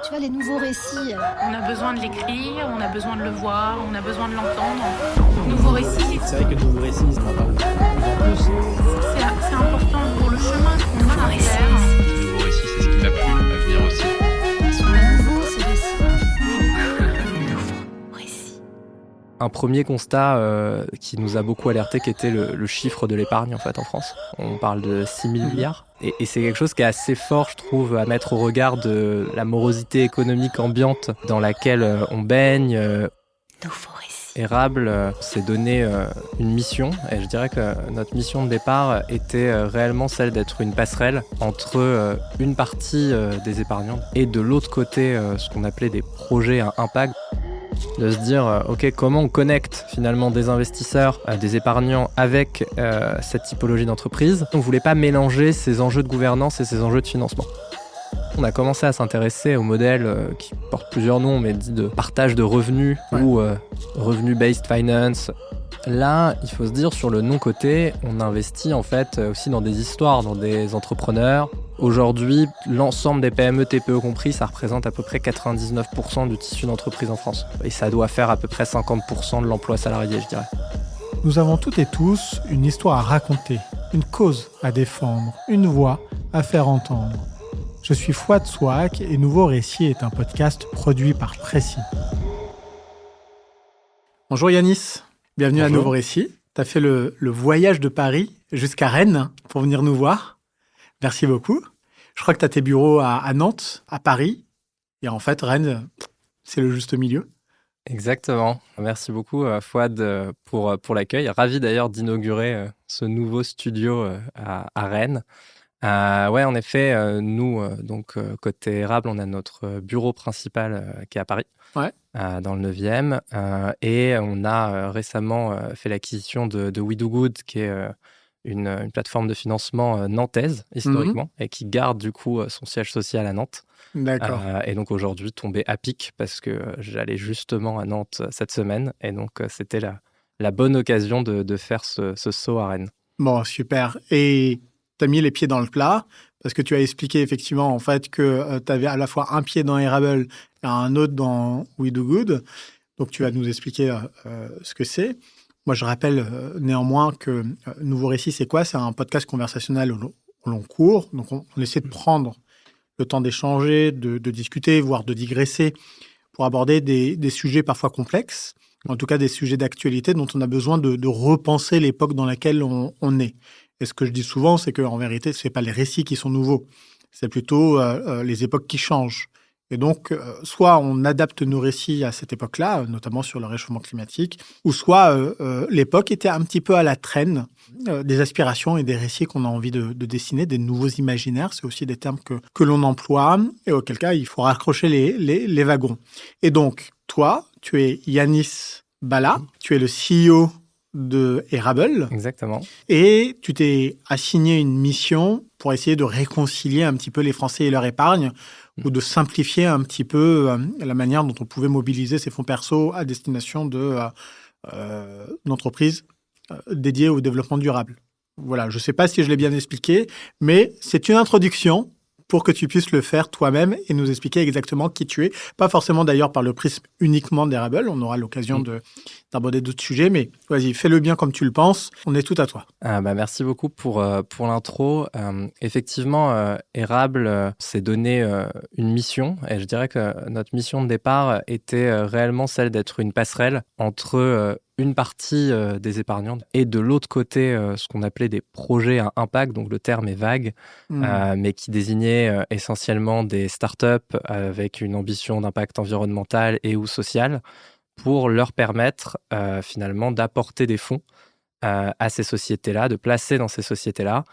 Tu vois, les nouveaux récits. On a besoin de l'écrire, on a besoin de le voir, on a besoin de l'entendre. Nouveau récit, C'est vrai que le nouveau récit, on en parle de plus en plus. c'est important pour le chemin qu'on va faire. Le nouveau récit, c'est ce qui m'a plu à venir aussi. Ils sont nouveaux, ces récits. Nouveau récit. Un premier constat qui nous a beaucoup alerté, qui était le chiffre de l'épargne en fait en France. On parle de 6 000 milliards. Et c'est quelque chose qui est assez fort, je trouve, à mettre au regard de la morosité économique ambiante dans laquelle on baigne. Nouveau récit. Érable s'est donné une mission, et je dirais que notre mission de départ était réellement celle d'être une passerelle entre une partie des épargnants et de l'autre côté ce qu'on appelait des projets à impact. De se dire, ok, comment on connecte finalement des investisseurs, des épargnants avec cette typologie d'entreprise. On ne voulait pas mélanger ces enjeux de gouvernance et ces enjeux de financement. On a commencé à s'intéresser au modèle qui porte plusieurs noms, mais dit de partage de revenus ou revenu-based finance. Là, il faut se dire, sur le non-côté, on investit en fait aussi dans des histoires, dans des entrepreneurs. Aujourd'hui, l'ensemble des PME, TPE compris, ça représente à peu près 99% du tissu d'entreprise en France. Et ça doit faire à peu près 50% de l'emploi salarié, je dirais. Nous avons toutes et tous une histoire à raconter, une cause à défendre, une voix à faire entendre. Je suis Fouad Souak et Nouveau Récit est un podcast produit par Précis. Bonjour Yanis, bienvenue à Bonjour. Nouveau Récit. Tu as fait le voyage de Paris jusqu'à Rennes pour venir nous voir. Merci beaucoup. Je crois que tu as tes bureaux à Nantes, à Paris. Et en fait, Rennes, c'est le juste milieu. Exactement. Merci beaucoup Fouad pour l'accueil. Ravi d'ailleurs d'inaugurer ce nouveau studio à Rennes. Ouais, en effet, nous, côté Érable, on a notre bureau principal qui est à Paris, dans le 9e. Et on a récemment fait l'acquisition de We Do Good, qui est une plateforme de financement nantaise, historiquement, et qui garde du coup son siège social à Nantes. D'accord. Et donc aujourd'hui, tombé à pic parce que j'allais justement à Nantes cette semaine. Et donc, c'était la bonne occasion de faire ce saut à Rennes. Bon, super. Et tu as mis les pieds dans le plat parce que tu as expliqué effectivement en fait que tu avais à la fois un pied dans Airable et un autre dans We Do Good. Donc, tu vas nous expliquer ce que c'est. Moi, je rappelle néanmoins que Nouveau Récit, c'est quoi ? C'est un podcast conversationnel au long cours. Donc, on essaie de prendre le temps d'échanger, de discuter, voire de digresser pour aborder des sujets parfois complexes, en tout cas des sujets d'actualité dont on a besoin de repenser l'époque dans laquelle on est. Et ce que je dis souvent, c'est qu'en vérité, ce n'est pas les récits qui sont nouveaux, c'est plutôt les époques qui changent. Et donc, soit on adapte nos récits à cette époque-là, notamment sur le réchauffement climatique, ou soit l'époque était un petit peu à la traîne des aspirations et des récits qu'on a envie de dessiner, des nouveaux imaginaires. C'est aussi des termes que l'on emploie, et auquel cas, il faut raccrocher les wagons. Et donc, toi, tu es Yanis Bala, tu es le CEO de Airable. Exactement. Et tu t'es assigné une mission pour essayer de réconcilier un petit peu les Français et leur épargne, ou de simplifier un petit peu la manière dont on pouvait mobiliser ces fonds perso à destination d'entreprises dédiées au développement durable. Voilà, je ne sais pas si je l'ai bien expliqué, mais c'est une introduction pour que tu puisses le faire toi-même et nous expliquer exactement qui tu es. Pas forcément d'ailleurs par le prisme uniquement d'Airable, on aura l'occasion d'aborder d'autres sujets, mais vas-y, fais-le bien comme tu le penses, on est tout à toi. Merci beaucoup pour l'intro. Effectivement, Érable s'est donné une mission, et je dirais que notre mission de départ était réellement celle d'être une passerelle entre une partie des épargnants et de l'autre côté ce qu'on appelait des projets à impact, donc le terme est vague, mais qui désignait essentiellement des startups avec une ambition d'impact environnemental et ou social pour leur permettre finalement d'apporter des fonds à ces sociétés-là, de placer dans ces sociétés-là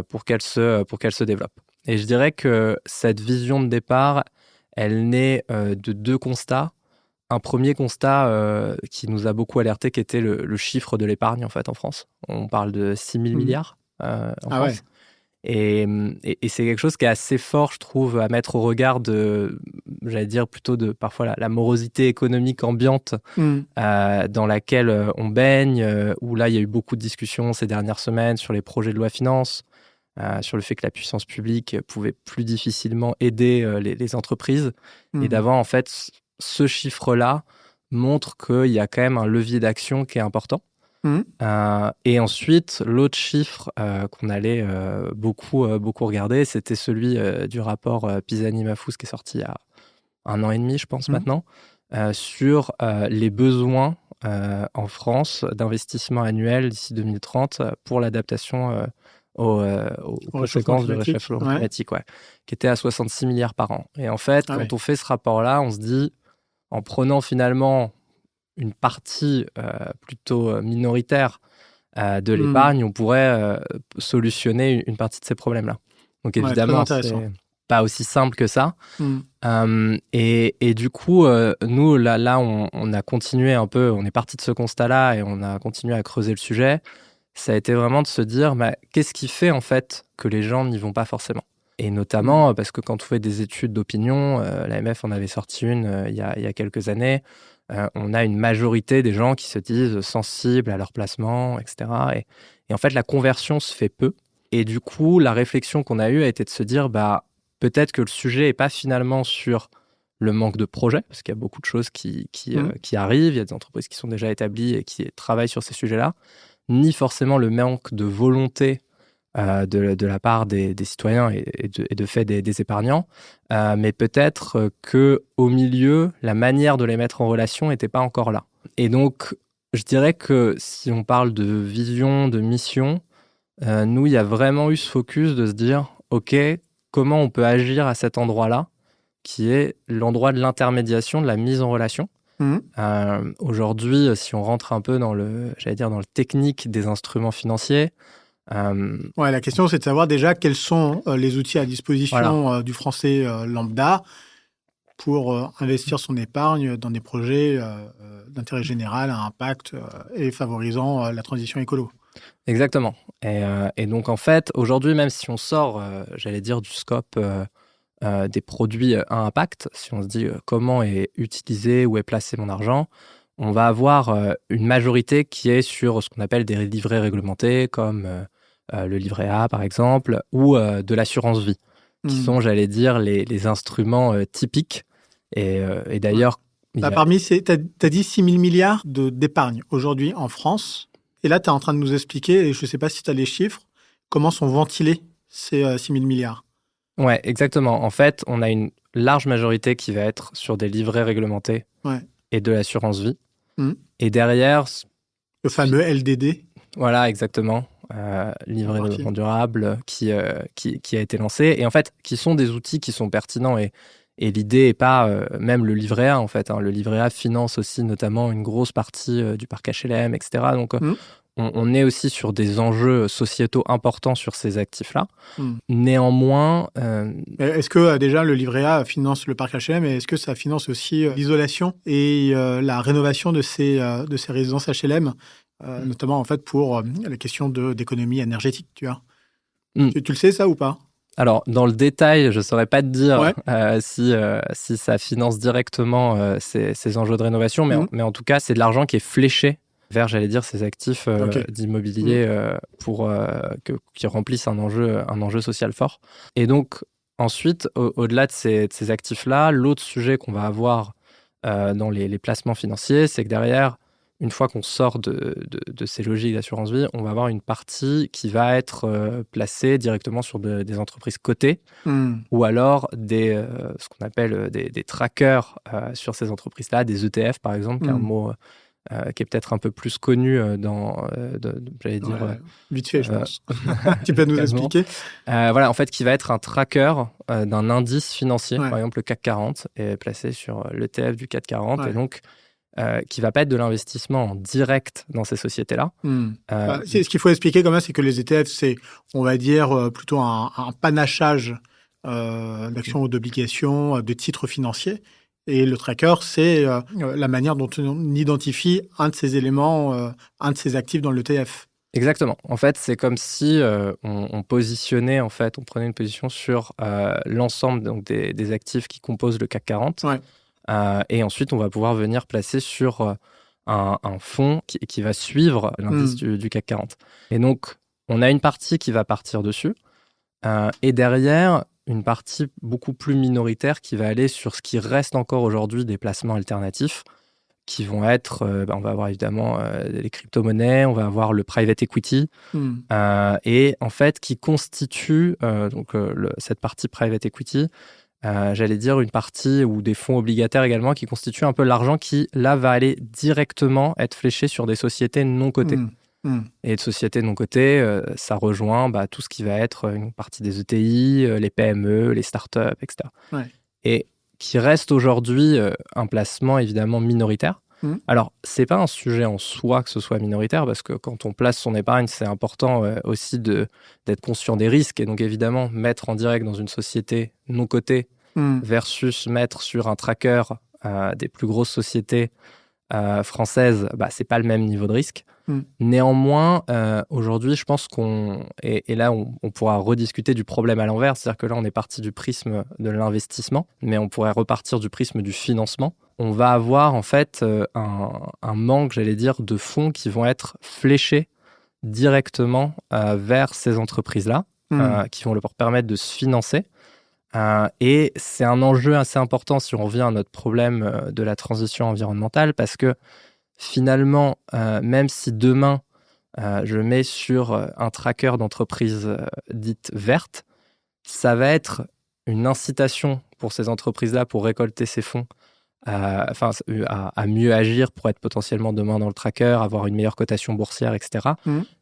pour qu'elles se développent. Et je dirais que cette vision de départ, elle naît de deux constats. Un premier constat qui nous a beaucoup alerté, qui était le chiffre de l'épargne en fait en France. On parle de 6 000 milliards en France. Ouais. Et c'est quelque chose qui est assez fort, je trouve, à mettre au regard de, j'allais dire plutôt de parfois la morosité économique ambiante dans laquelle on baigne, où là il y a eu beaucoup de discussions ces dernières semaines sur les projets de loi finance, sur le fait que la puissance publique pouvait plus difficilement aider les entreprises. Et d'avoir, en fait, ce chiffre-là montre qu'il y a quand même un levier d'action qui est important. Et ensuite, l'autre chiffre qu'on allait beaucoup regarder, c'était celui du rapport Pisani-Mafous qui est sorti il y a 1 an et demi, je pense, maintenant, sur les besoins en France d'investissement annuel d'ici 2030 pour l'adaptation aux conséquences du réchauffement climatique, qui était à 66 milliards par an. Et en fait, quand on fait ce rapport-là, on se dit, en prenant finalement une partie plutôt minoritaire de l'épargne, on pourrait solutionner une partie de ces problèmes-là. Donc évidemment, c'est pas aussi simple que ça. Et du coup, nous, là on a continué un peu, on est parti de ce constat-là et on a continué à creuser le sujet. Ça a été vraiment de se dire, qu'est-ce qui fait en fait que les gens n'y vont pas forcément ? Et notamment parce que quand on fait des études d'opinion, l'AMF en avait sorti une il y a quelques années, on a une majorité des gens qui se disent sensibles à leur placement, etc. Et en fait, la conversion se fait peu. Et du coup, la réflexion qu'on a eue a été de se dire, peut-être que le sujet n'est pas finalement sur le manque de projets, parce qu'il y a beaucoup de choses qui arrivent, il y a des entreprises qui sont déjà établies et qui travaillent sur ces sujets-là, ni forcément le manque de volonté de la part des citoyens et de fait des épargnants, mais peut-être qu'au milieu, la manière de les mettre en relation n'était pas encore là. Et donc, je dirais que si on parle de vision, de mission, nous, il y a vraiment eu ce focus de se dire, OK, comment on peut agir à cet endroit-là, qui est l'endroit de l'intermédiation, de la mise en relation. Aujourd'hui, si on rentre un peu dans le technique des instruments financiers, la question, c'est de savoir déjà quels sont les outils à disposition du Français lambda pour investir son épargne dans des projets d'intérêt général à impact et favorisant la transition écolo. Exactement. Et donc, en fait, aujourd'hui, même si on sort, du scope des produits à impact, si on se dit comment est utilisé, où est placé mon argent, on va avoir une majorité qui est sur ce qu'on appelle des livrets réglementés, comme le livret A, par exemple, ou de l'assurance vie, qui sont, les instruments typiques. Et d'ailleurs... Parmi ces... Tu as dit 6 000 milliards d'épargne aujourd'hui en France. Et là, tu es en train de nous expliquer, et je ne sais pas si tu as les chiffres, comment sont ventilés ces 6 000 milliards. Ouais, exactement. En fait, on a une large majorité qui va être sur des livrets réglementés et de l'assurance vie. Et derrière... Le fameux LDD. Voilà, exactement. Livret de développement durable qui a été lancé. Et en fait, qui sont des outils qui sont pertinents. Et l'idée n'est pas même le livret A, en fait. Le livret A finance aussi notamment une grosse partie du parc HLM, etc. Donc, on est aussi sur des enjeux sociétaux importants sur ces actifs-là. Néanmoins... Est-ce que déjà le livret A finance le parc HLM et est-ce que ça finance aussi l'isolation et la rénovation de ces résidences HLM, notamment en fait pour la question d'économie énergétique, tu vois. Tu le sais ça ou pas ? Alors, dans le détail, je ne saurais pas te dire si ça finance directement ces enjeux de rénovation, mais en tout cas, c'est de l'argent qui est fléché vers, ces actifs d'immobilier qui remplissent un enjeu social fort. Et donc, ensuite, au-delà de ces actifs-là, l'autre sujet qu'on va avoir dans les placements financiers, c'est que derrière, une fois qu'on sort de ces logiques d'assurance vie, on va avoir une partie qui va être placée directement sur des entreprises cotées ou alors ce qu'on appelle des trackers sur ces entreprises-là, des ETF par exemple, qui est un mot qui est peut-être un peu plus connu vite fait, je pense. Tu peux nous expliquer en fait, qui va être un tracker d'un indice financier, par exemple le CAC 40, est placé sur l'ETF du CAC 40, et donc qui ne va pas être de l'investissement en direct dans ces sociétés-là. Ce qu'il faut expliquer quand même, c'est que les ETF, c'est, on va dire, plutôt un panachage d'actions ou d'obligations, de titres financiers. Et le tracker, c'est la manière dont on identifie un de ces éléments, un de ces actifs dans l'ETF. Exactement. En fait, c'est comme si on positionnait, on prenait une position sur l'ensemble donc, des actifs qui composent le CAC 40. Et ensuite, on va pouvoir venir placer sur un fonds qui va suivre l'indice du CAC 40. Et donc, on a une partie qui va partir dessus. Et derrière, une partie beaucoup plus minoritaire qui va aller sur ce qui reste encore aujourd'hui des placements alternatifs, qui vont être, on va avoir évidemment les crypto-monnaies, on va avoir le private equity, et en fait qui constitue cette partie private equity, j'allais dire une partie ou des fonds obligataires également, qui constituent un peu l'argent qui là va aller directement être fléché sur des sociétés non cotées. Et de sociétés non cotées, ça rejoint tout ce qui va être une partie des ETI, les PME, les startups, etc. Ouais. Et qui reste aujourd'hui un placement évidemment minoritaire. Alors, c'est pas un sujet en soi que ce soit minoritaire, parce que quand on place son épargne, c'est important aussi d'être conscient des risques. Et donc, évidemment, mettre en direct dans une société non cotée versus mettre sur un tracker des plus grosses sociétés françaises, c'est pas le même niveau de risque. Néanmoins, aujourd'hui, je pense et là, on pourra rediscuter du problème à l'envers, c'est-à-dire que là, on est parti du prisme de l'investissement, mais on pourrait repartir du prisme du financement. On va avoir en fait un manque, j'allais dire, de fonds qui vont être fléchés directement vers ces entreprises-là, qui vont leur permettre de se financer. Et c'est un enjeu assez important si on revient à notre problème de la transition environnementale, parce que finalement, même si demain, je mets sur un tracker d'entreprise dite verte, ça va être une incitation pour ces entreprises-là pour récolter ces fonds, à mieux agir pour être potentiellement demain dans le tracker, avoir une meilleure cotation boursière, etc.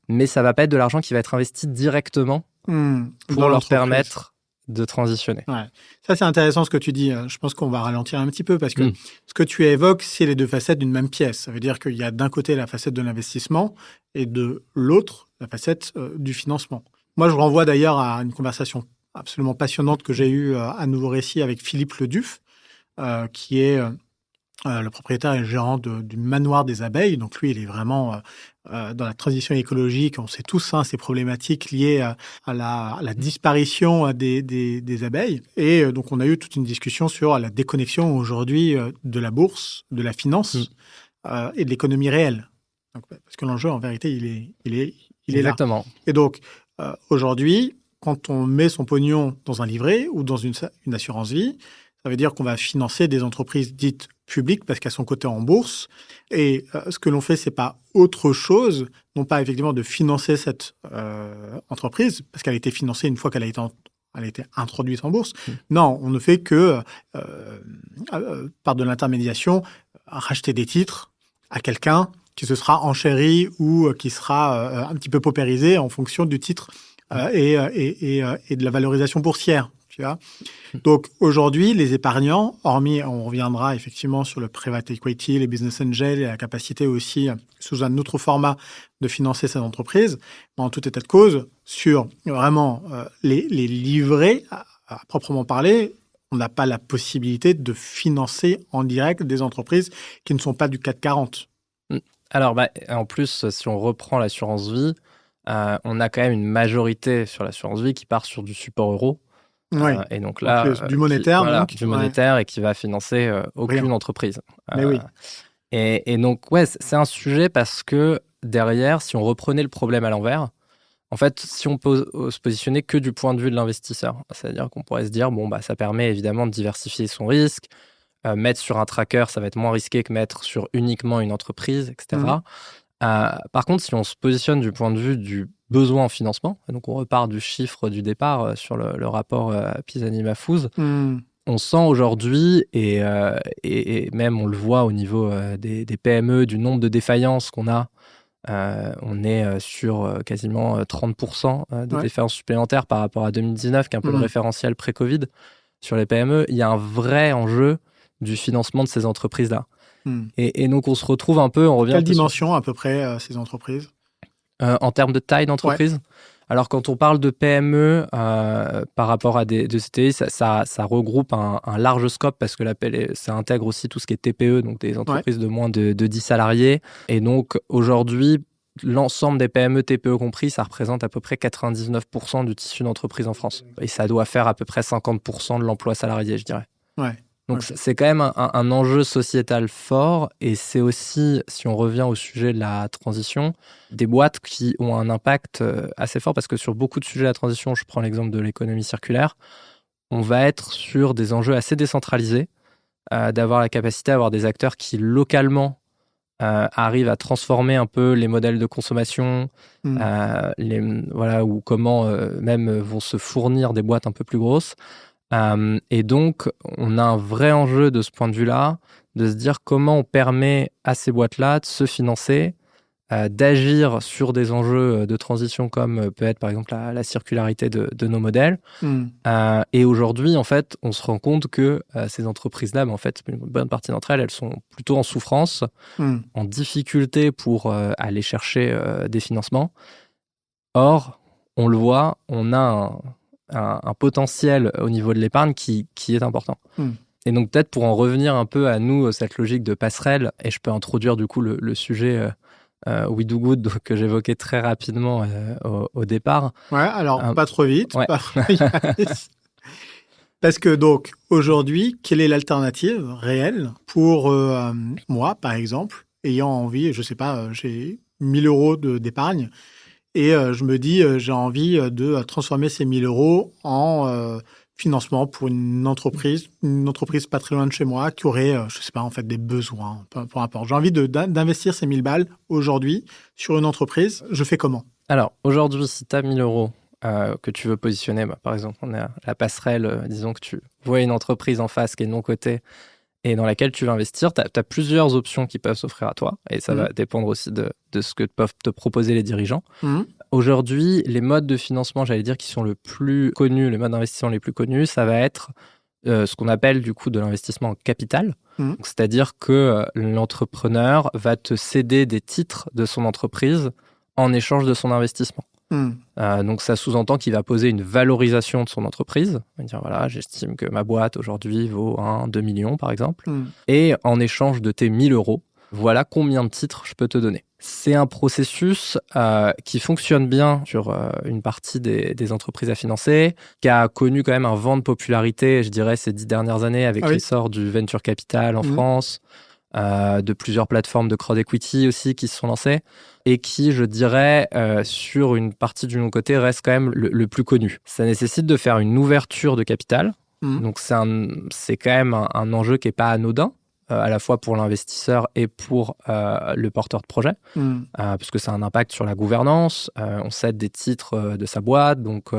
Mais ça ne va pas être de l'argent qui va être investi directement pour leur permettre de transitionner. Ouais. Ça, c'est intéressant ce que tu dis. Je pense qu'on va ralentir un petit peu parce que ce que tu évoques, c'est les deux facettes d'une même pièce. Ça veut dire qu'il y a d'un côté la facette de l'investissement et de l'autre, la facette du financement. Moi, je renvoie d'ailleurs à une conversation absolument passionnante que j'ai eue à Nouveau Récit avec Philippe Leduf, qui est le propriétaire et le gérant du Manoir des Abeilles. Donc lui, il est vraiment dans la transition écologique. On sait tous ces problématiques liées à la disparition des abeilles. Et donc on a eu toute une discussion sur la déconnexion aujourd'hui de la bourse, de la finance et de l'économie réelle. Donc, parce que l'enjeu, en vérité, il est Exactement. là. Et donc aujourd'hui, quand on met son pognon dans un livret ou dans une assurance vie, ça veut dire qu'on va financer des entreprises dites publiques parce qu'elles sont cotées en bourse. Et ce que l'on fait, c'est pas autre chose, non pas effectivement de financer cette entreprise parce qu'elle a été financée une fois qu'elle a été introduite en bourse. Non, on ne fait que, par de l'intermédiation, racheter des titres à quelqu'un qui se sera enchéri ou qui sera un petit peu paupérisé en fonction du titre et de la valorisation boursière. Donc aujourd'hui, les épargnants, hormis, on reviendra effectivement sur le private equity, les business angels et la capacité aussi, sous un autre format, de financer ces entreprises, mais en tout état de cause, sur vraiment les livrets, à proprement parler, on n'a pas la possibilité de financer en direct des entreprises qui ne sont pas du CAC 40. Alors, en plus, si on reprend l'assurance vie, on a quand même une majorité sur l'assurance vie qui part sur du support euro. Oui. Et donc là, du monétaire, du monétaire et qui va financer aucune entreprise. Mais oui. Et donc, c'est un sujet parce que derrière, si on reprenait le problème à l'envers, en fait, si on peut se positionner que du point de vue de l'investisseur, c'est-à-dire qu'on pourrait se dire, ça permet évidemment de diversifier son risque, mettre sur un tracker, ça va être moins risqué que mettre sur uniquement une entreprise, etc. Par contre, si on se positionne du point de vue du besoin en financement, et donc on repart du chiffre du départ sur le rapport Pisani-Mahfouz, on sent aujourd'hui, et même on le voit au niveau des PME, du nombre de défaillances qu'on a, on est sur quasiment 30% de défaillances supplémentaires par rapport à 2019, qui est un peu le référentiel pré-Covid sur les PME. Il y a un vrai enjeu du financement de ces entreprises-là. Et donc, on se retrouve un peu... Quelle dimension, à peu près, ces entreprises en termes de taille d'entreprise? Alors, quand on parle de PME par rapport à des CTI, ça regroupe un large scope parce que ça intègre aussi tout ce qui est TPE, donc des entreprises de moins de 10 salariés. Et donc, aujourd'hui, l'ensemble des PME, TPE compris, ça représente à peu près 99% du tissu d'entreprise en France. Et ça doit faire à peu près 50% de l'emploi salarié, je dirais. Donc, c'est quand même un enjeu sociétal fort. Et c'est aussi, si on revient au sujet de la transition, des boîtes qui ont un impact assez fort parce que sur beaucoup de sujets de la transition, je prends l'exemple de l'économie circulaire, on va être sur des enjeux assez décentralisés, d'avoir la capacité à avoir des acteurs qui localement arrivent à transformer un peu les modèles de consommation, ou comment même vont se fournir des boîtes un peu plus grosses. Et donc, on a un vrai enjeu de ce point de vue-là, de se dire comment on permet à ces boîtes-là de se financer, d'agir sur des enjeux de transition comme peut être par exemple la circularité de nos modèles. Et aujourd'hui, en fait, on se rend compte que ces entreprises-là, en fait, une bonne partie d'entre elles, elles sont plutôt en souffrance, en difficulté pour aller chercher des financements. Or, on le voit, on a un potentiel au niveau de l'épargne qui est important. Et donc peut-être pour en revenir un peu à nous, cette logique de passerelle, et je peux introduire du coup le sujet We Do Good que j'évoquais très rapidement au départ. Ouais, alors pas trop vite. Ouais. Parce que donc aujourd'hui, quelle est l'alternative réelle pour moi, par exemple, ayant envie, je sais pas, j'ai 1000 euros d'épargne et je me dis j'ai envie de transformer ces 1000 euros en financement pour une entreprise pas très loin de chez moi qui aurait, je sais pas, en fait, des besoins, peu importe. J'ai envie d'investir ces 1000 balles aujourd'hui sur une entreprise. Je fais comment? Alors, aujourd'hui, si tu as 1000 euros que tu veux positionner, par exemple, on est à la passerelle, disons que tu vois une entreprise en face qui est non cotée et dans laquelle tu veux investir, tu as plusieurs options qui peuvent s'offrir à toi et ça va dépendre aussi de ce que peuvent te proposer les dirigeants. Aujourd'hui, les modes de financement, j'allais dire, qui sont le plus connus, les modes d'investissement les plus connus, ça va être ce qu'on appelle du coup de l'investissement en capital. Donc, c'est-à-dire que l'entrepreneur va te céder des titres de son entreprise en échange de son investissement. Donc, ça sous-entend qu'il va poser une valorisation de son entreprise. Il va dire, voilà, j'estime que ma boîte aujourd'hui vaut 2 millions, par exemple. Et en échange de tes 1000 euros, voilà combien de titres je peux te donner. C'est un processus qui fonctionne bien sur une partie des entreprises à financer, qui a connu quand même un vent de popularité, je dirais, ces 10 dernières années avec l'essor du venture capital en France, de plusieurs plateformes de crowd equity aussi qui se sont lancées et qui, je dirais, sur une partie du mon côté, reste quand même le plus connu. Ça nécessite de faire une ouverture de capital. Donc, c'est quand même un enjeu qui n'est pas anodin. À la fois pour l'investisseur et pour le porteur de projet, parce que ça a un impact sur la gouvernance. On cède des titres de sa boîte, donc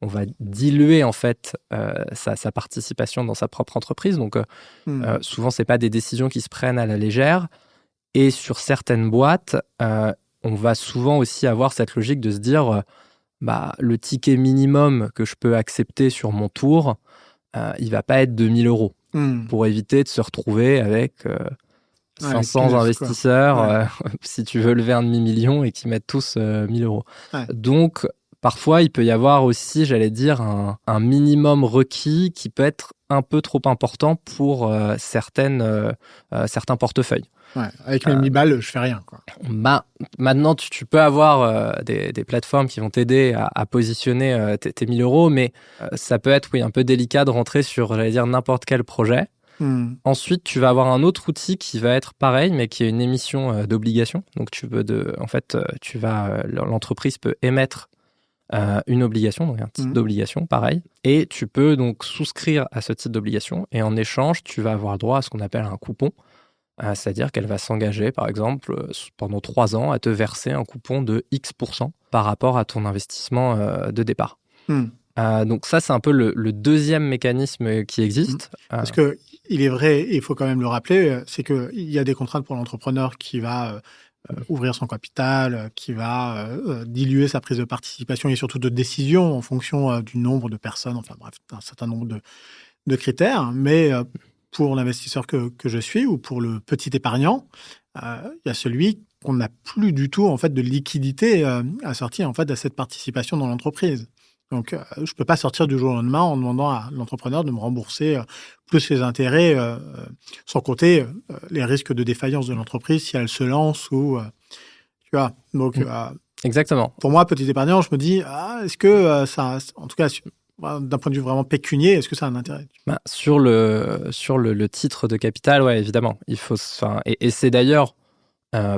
on va diluer en fait sa participation dans sa propre entreprise. Donc souvent, c'est pas des décisions qui se prennent à la légère. Et sur certaines boîtes, on va souvent aussi avoir cette logique de se dire le ticket minimum que je peux accepter sur mon tour, il va pas être de 1000 euros. Pour éviter de se retrouver avec 500 investisseurs, si tu veux lever un demi-million et qui mettent tous 1000 euros. Donc, parfois, il peut y avoir aussi, j'allais dire, un minimum requis qui peut être un peu trop important pour certains portefeuilles. Avec mes 1000 balles, je fais rien, quoi. Maintenant, tu peux avoir des plateformes qui vont t'aider à positionner tes 1000 euros, mais ça peut être un peu délicat de rentrer sur, j'allais dire, n'importe quel projet. Ensuite, tu vas avoir un autre outil qui va être pareil, mais qui est une émission d'obligation. Donc, l'entreprise peut émettre une obligation, donc un titre d'obligation, pareil. Et tu peux donc souscrire à ce titre d'obligation. Et en échange, tu vas avoir droit à ce qu'on appelle un coupon. C'est-à-dire qu'elle va s'engager, par exemple, pendant 3 ans, à te verser un coupon de X% par rapport à ton investissement de départ. Donc ça, c'est un peu le deuxième mécanisme qui existe. Parce qu'il est vrai, et il faut quand même le rappeler, c'est qu'il y a des contraintes pour l'entrepreneur qui va ouvrir son capital, qui va diluer sa prise de participation et surtout de décision en fonction du nombre de personnes, enfin bref, un certain nombre de critères. Mais pour l'investisseur que je suis ou pour le petit épargnant, il y a celui qu'on n'a plus du tout en fait de liquidité à sortir en fait de cette participation dans l'entreprise. Donc, je ne peux pas sortir du jour au lendemain en demandant à l'entrepreneur de me rembourser plus les intérêts, sans compter les risques de défaillance de l'entreprise si elle se lance ou tu vois. Donc, exactement. Pour moi, petit épargnant, je me dis est-ce que ça, en tout cas d'un point de vue vraiment pécunier, est-ce que ça a un intérêt? Sur le titre de capital, ouais, évidemment. Et c'est d'ailleurs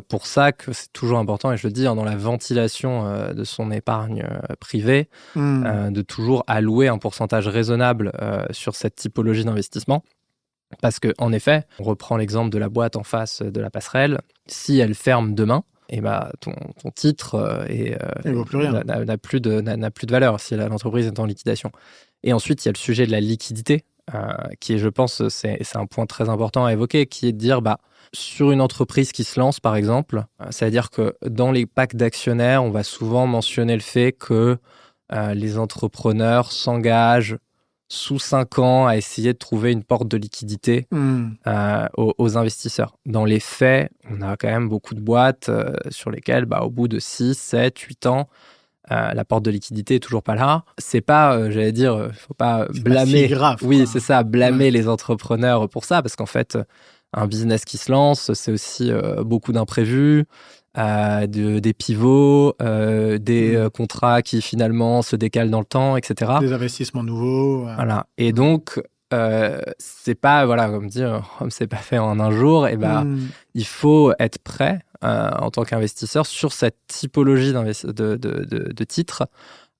pour ça que c'est toujours important, et je le dis, dans la ventilation de son épargne privée, de toujours allouer un pourcentage raisonnable sur cette typologie d'investissement. Parce qu'en effet, on reprend l'exemple de la boîte en face de la passerelle, si elle ferme demain, ton titre Il vaut plus rien. n'a plus de valeur si l'entreprise est en liquidation. Et ensuite, il y a le sujet de la liquidité, qui est, je pense, c'est un point très important à évoquer, qui est de dire, sur une entreprise qui se lance, par exemple, c'est-à-dire que dans les packs d'actionnaires, on va souvent mentionner le fait que les entrepreneurs s'engagent sous 5 ans à essayer de trouver une porte de liquidité aux investisseurs. Dans les faits, on a quand même beaucoup de boîtes sur lesquelles, au bout de 6, 7, 8 ans, la porte de liquidité est toujours pas là. C'est pas, j'allais dire, faut pas blâmer. Pas si grave, oui, quoi. c'est ça, blâmer les entrepreneurs pour ça, parce qu'en fait, un business qui se lance, c'est aussi beaucoup d'imprévus, des pivots, des contrats qui finalement se décalent dans le temps, etc. Des investissements nouveaux. Voilà. Et donc, c'est pas, comme dire, c'est pas fait en un jour. Il faut être prêt en tant qu'investisseur sur cette typologie de titres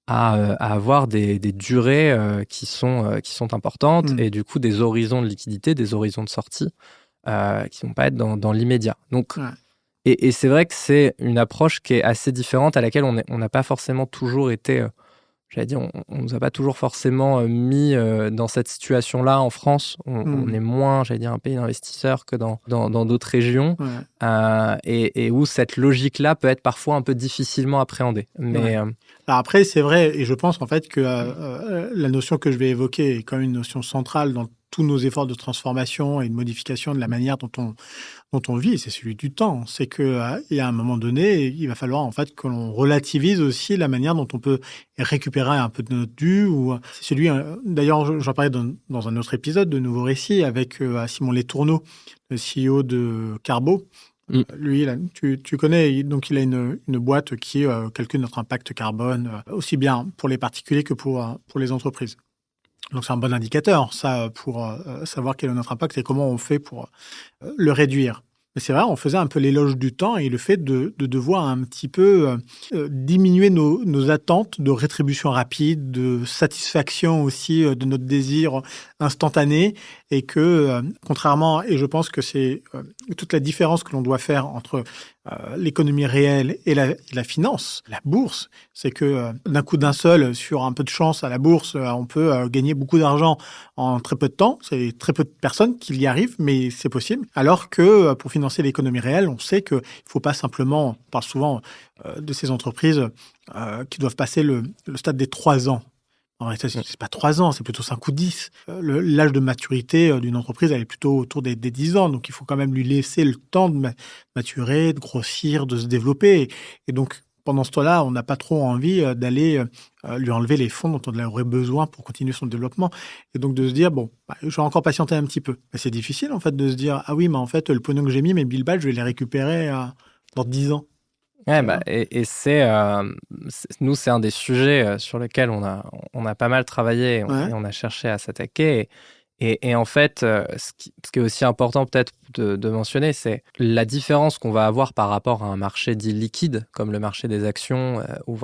à avoir des durées qui sont importantes et du coup des horizons de liquidité, des horizons de sortie qui ne vont pas être dans l'immédiat. Donc, et c'est vrai que c'est une approche qui est assez différente, à laquelle on n'a pas forcément toujours été, j'allais dire, on ne nous a pas toujours forcément mis dans cette situation-là en France. On est moins, j'allais dire, un pays d'investisseurs que dans d'autres régions, et où cette logique-là peut être parfois un peu difficilement appréhendée. Mais Alors après, c'est vrai, et je pense en fait que la notion que je vais évoquer est quand même une notion centrale dans tous nos efforts de transformation et de modification de la manière dont on vit, c'est celui du temps. C'est qu'il y a un moment donné, il va falloir en fait que l'on relativise aussi la manière dont on peut récupérer un peu de notre dû. C'est celui, d'ailleurs, j'en parlais dans un autre épisode de Nouveau Récit avec Simon Letourneau, le CEO de Carbo. Lui, tu connais, donc il a une boîte qui calcule notre impact carbone, aussi bien pour les particuliers que pour les entreprises. Donc c'est un bon indicateur, ça, pour savoir quel est notre impact et comment on fait pour le réduire. Mais c'est vrai, on faisait un peu l'éloge du temps et le fait de devoir un petit peu diminuer nos attentes de rétribution rapide, de satisfaction aussi de notre désir instantané, et que, contrairement, et je pense que c'est toute la différence que l'on doit faire entre l'économie réelle et la finance, la bourse, c'est que d'un coup d'un seul, sur un peu de chance à la bourse, on peut gagner beaucoup d'argent en très peu de temps. C'est très peu de personnes qui y arrivent, mais c'est possible. Alors que pour financer l'économie réelle, on sait qu'il ne faut pas simplement, on parle souvent de ces entreprises qui doivent passer le stade des 3 ans. En réalité, c'est pas 3 ans, c'est plutôt 5 ou 10. L'âge de maturité d'une entreprise, elle est plutôt autour des 10 ans. Donc, il faut quand même lui laisser le temps de maturer, de grossir, de se développer. Et donc, pendant ce temps-là, on n'a pas trop envie d'aller lui enlever les fonds dont on aurait besoin pour continuer son développement. Et donc, de se dire, je vais encore patienter un petit peu. Mais c'est difficile, en fait, de se dire, ah oui, mais en fait, le pognon que j'ai mis, mes billes-balles, je vais les récupérer dans 10 ans. Ouais, et nous, c'est un des sujets sur lesquels on a pas mal travaillé et on a cherché à s'attaquer. Et en fait, ce qui est aussi important peut-être de mentionner, c'est la différence qu'on va avoir par rapport à un marché dit liquide, comme le marché des actions, où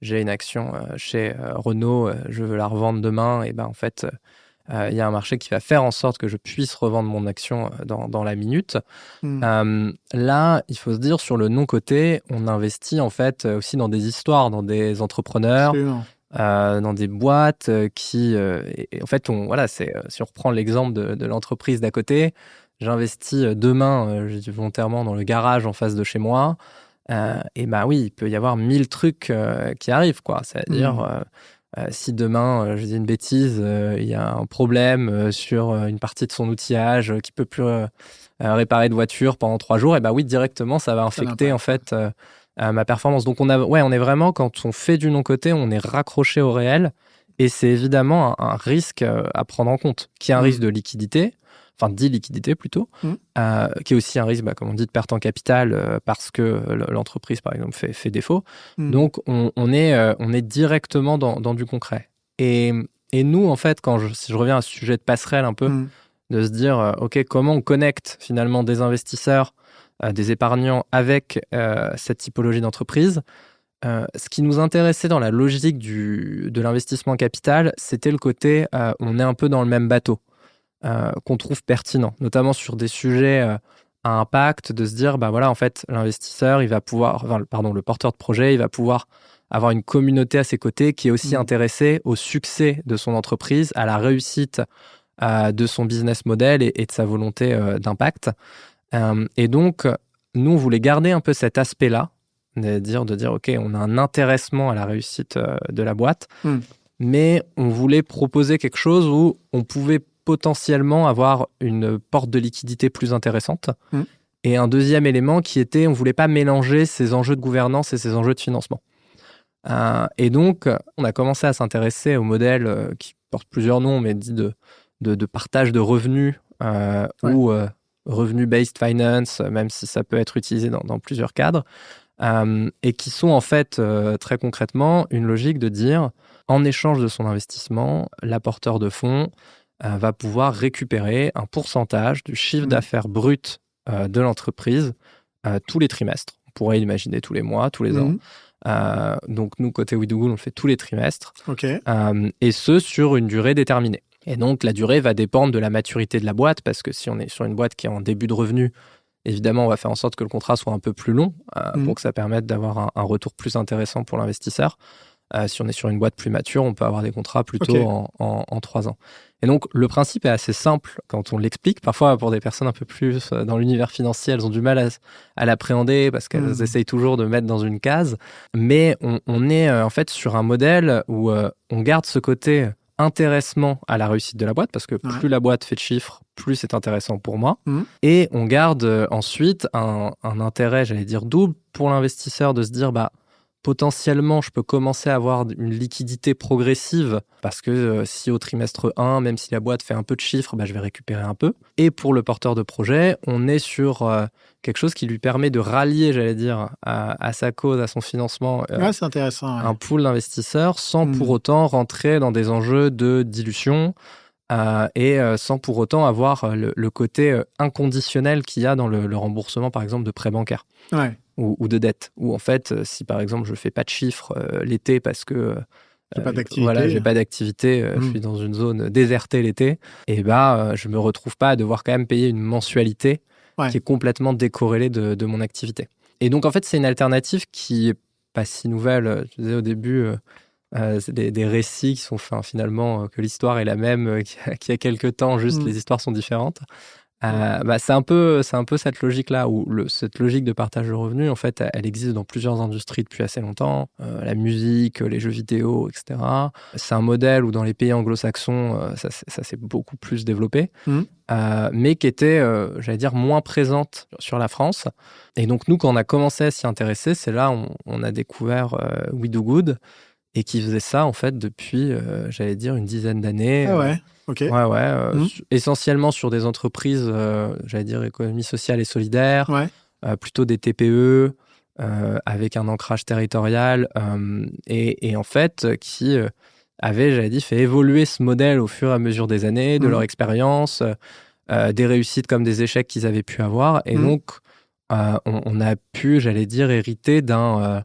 j'ai une action chez Renault, je veux la revendre demain, et en fait, il y a un marché qui va faire en sorte que je puisse revendre mon action dans la minute. Là, il faut se dire, sur le non-coté, on investit en fait aussi dans des histoires, dans des entrepreneurs, dans des boîtes qui... et en fait, si on reprend l'exemple de l'entreprise d'à côté, j'investis demain, je dis volontairement, dans le garage en face de chez moi. Et oui, il peut y avoir 1000 trucs qui arrivent, quoi. C'est-à-dire... si demain, je dis une bêtise, il y a un problème sur une partie de son outillage qui ne peut plus réparer de voiture pendant 3 jours, oui, directement, ça va infecter en fait ma performance. Donc, on est vraiment, quand on fait du non-coté, on est raccroché au réel, et c'est évidemment un risque à prendre en compte, qui est un risque de liquidité, enfin d'illiquidité plutôt, qui est aussi un risque, comme on dit, de perte en capital parce que l'entreprise, par exemple, fait défaut. Donc, on est directement dans du concret. Et nous, en fait, si je reviens à ce sujet de passerelle un peu, de se dire, OK, comment on connecte finalement des investisseurs, des épargnants avec cette typologie d'entreprise. Ce qui nous intéressait dans la logique de l'investissement capital, c'était le côté on est un peu dans le même bateau, qu'on trouve pertinent, notamment sur des sujets à impact, de se dire, en fait, l'investisseur, il va pouvoir, le porteur de projet, il va pouvoir avoir une communauté à ses côtés qui est aussi intéressée au succès de son entreprise, à la réussite de son business model et de sa volonté d'impact. Et donc, nous, on voulait garder un peu cet aspect-là, de dire OK, on a un intéressement à la réussite de la boîte, mais on voulait proposer quelque chose où on pouvait potentiellement avoir une porte de liquidité plus intéressante. Et un deuxième élément qui était, on ne voulait pas mélanger ces enjeux de gouvernance et ces enjeux de financement. Et donc, on a commencé à s'intéresser au modèle qui porte plusieurs noms, mais dit de partage de revenus ou revenue-based finance, même si ça peut être utilisé dans plusieurs cadres, et qui sont en fait très concrètement une logique de dire, en échange de son investissement, l'apporteur de fonds va pouvoir récupérer un pourcentage du chiffre d'affaires brut de l'entreprise tous les trimestres. On pourrait imaginer tous les mois, tous les ans. Donc nous, côté We Do Good, on le fait tous les trimestres, et ce, sur une durée déterminée. Et donc, la durée va dépendre de la maturité de la boîte, parce que si on est sur une boîte qui est en début de revenu, évidemment, on va faire en sorte que le contrat soit un peu plus long pour que ça permette d'avoir un retour plus intéressant pour l'investisseur. Si on est sur une boîte plus mature, on peut avoir des contrats plutôt en 3 ans. Et donc, le principe est assez simple quand on l'explique. Parfois, pour des personnes un peu plus dans l'univers financier, elles ont du mal à l'appréhender parce qu'elles essayent toujours de mettre dans une case. Mais on est en fait sur un modèle où on garde ce côté intéressement à la réussite de la boîte, parce que plus la boîte fait de chiffres, plus c'est intéressant pour moi. Et on garde ensuite un intérêt, j'allais dire double, pour l'investisseur, de se dire, potentiellement, je peux commencer à avoir une liquidité progressive, parce que si au trimestre 1, même si la boîte fait un peu de chiffres, je vais récupérer un peu. Et pour le porteur de projet, on est sur quelque chose qui lui permet de rallier, j'allais dire, à sa cause, à son financement, c'est intéressant, un pool d'investisseurs, sans pour autant rentrer dans des enjeux de dilution et sans pour autant avoir le côté inconditionnel qu'il y a dans le remboursement, par exemple, de prêts bancaires. Ou de dette, où en fait, si par exemple je fais pas de chiffres l'été parce que j'ai pas d'activité, j'ai pas d'activité, je suis dans une zone désertée l'été, et je me retrouve pas à devoir quand même payer une mensualité qui est complètement décorrélée de mon activité. Et donc en fait, c'est une alternative qui est pas si nouvelle. Je disais au début, c'est des récits qui sont faits finalement, que l'histoire est la même qu'il y a quelques temps, juste les histoires sont différentes. C'est un peu cette logique-là, où cette logique de partage de revenus, en fait, elle existe dans plusieurs industries depuis assez longtemps. La musique, les jeux vidéo, etc. C'est un modèle où dans les pays anglo-saxons, ça s'est beaucoup plus développé, mais qui était, j'allais dire, moins présente sur la France. Et donc, nous, quand on a commencé à s'y intéresser, c'est là où on a découvert We Do Good, et qui faisait ça, en fait, depuis, j'allais dire, une dizaine d'années. Essentiellement sur des entreprises, j'allais dire, économie sociale et solidaire, plutôt des TPE, avec un ancrage territorial, et en fait, qui avaient, j'allais dire, fait évoluer ce modèle au fur et à mesure des années, de leur expérience, des réussites comme des échecs qu'ils avaient pu avoir. Et donc, on a pu, j'allais dire, hériter d'un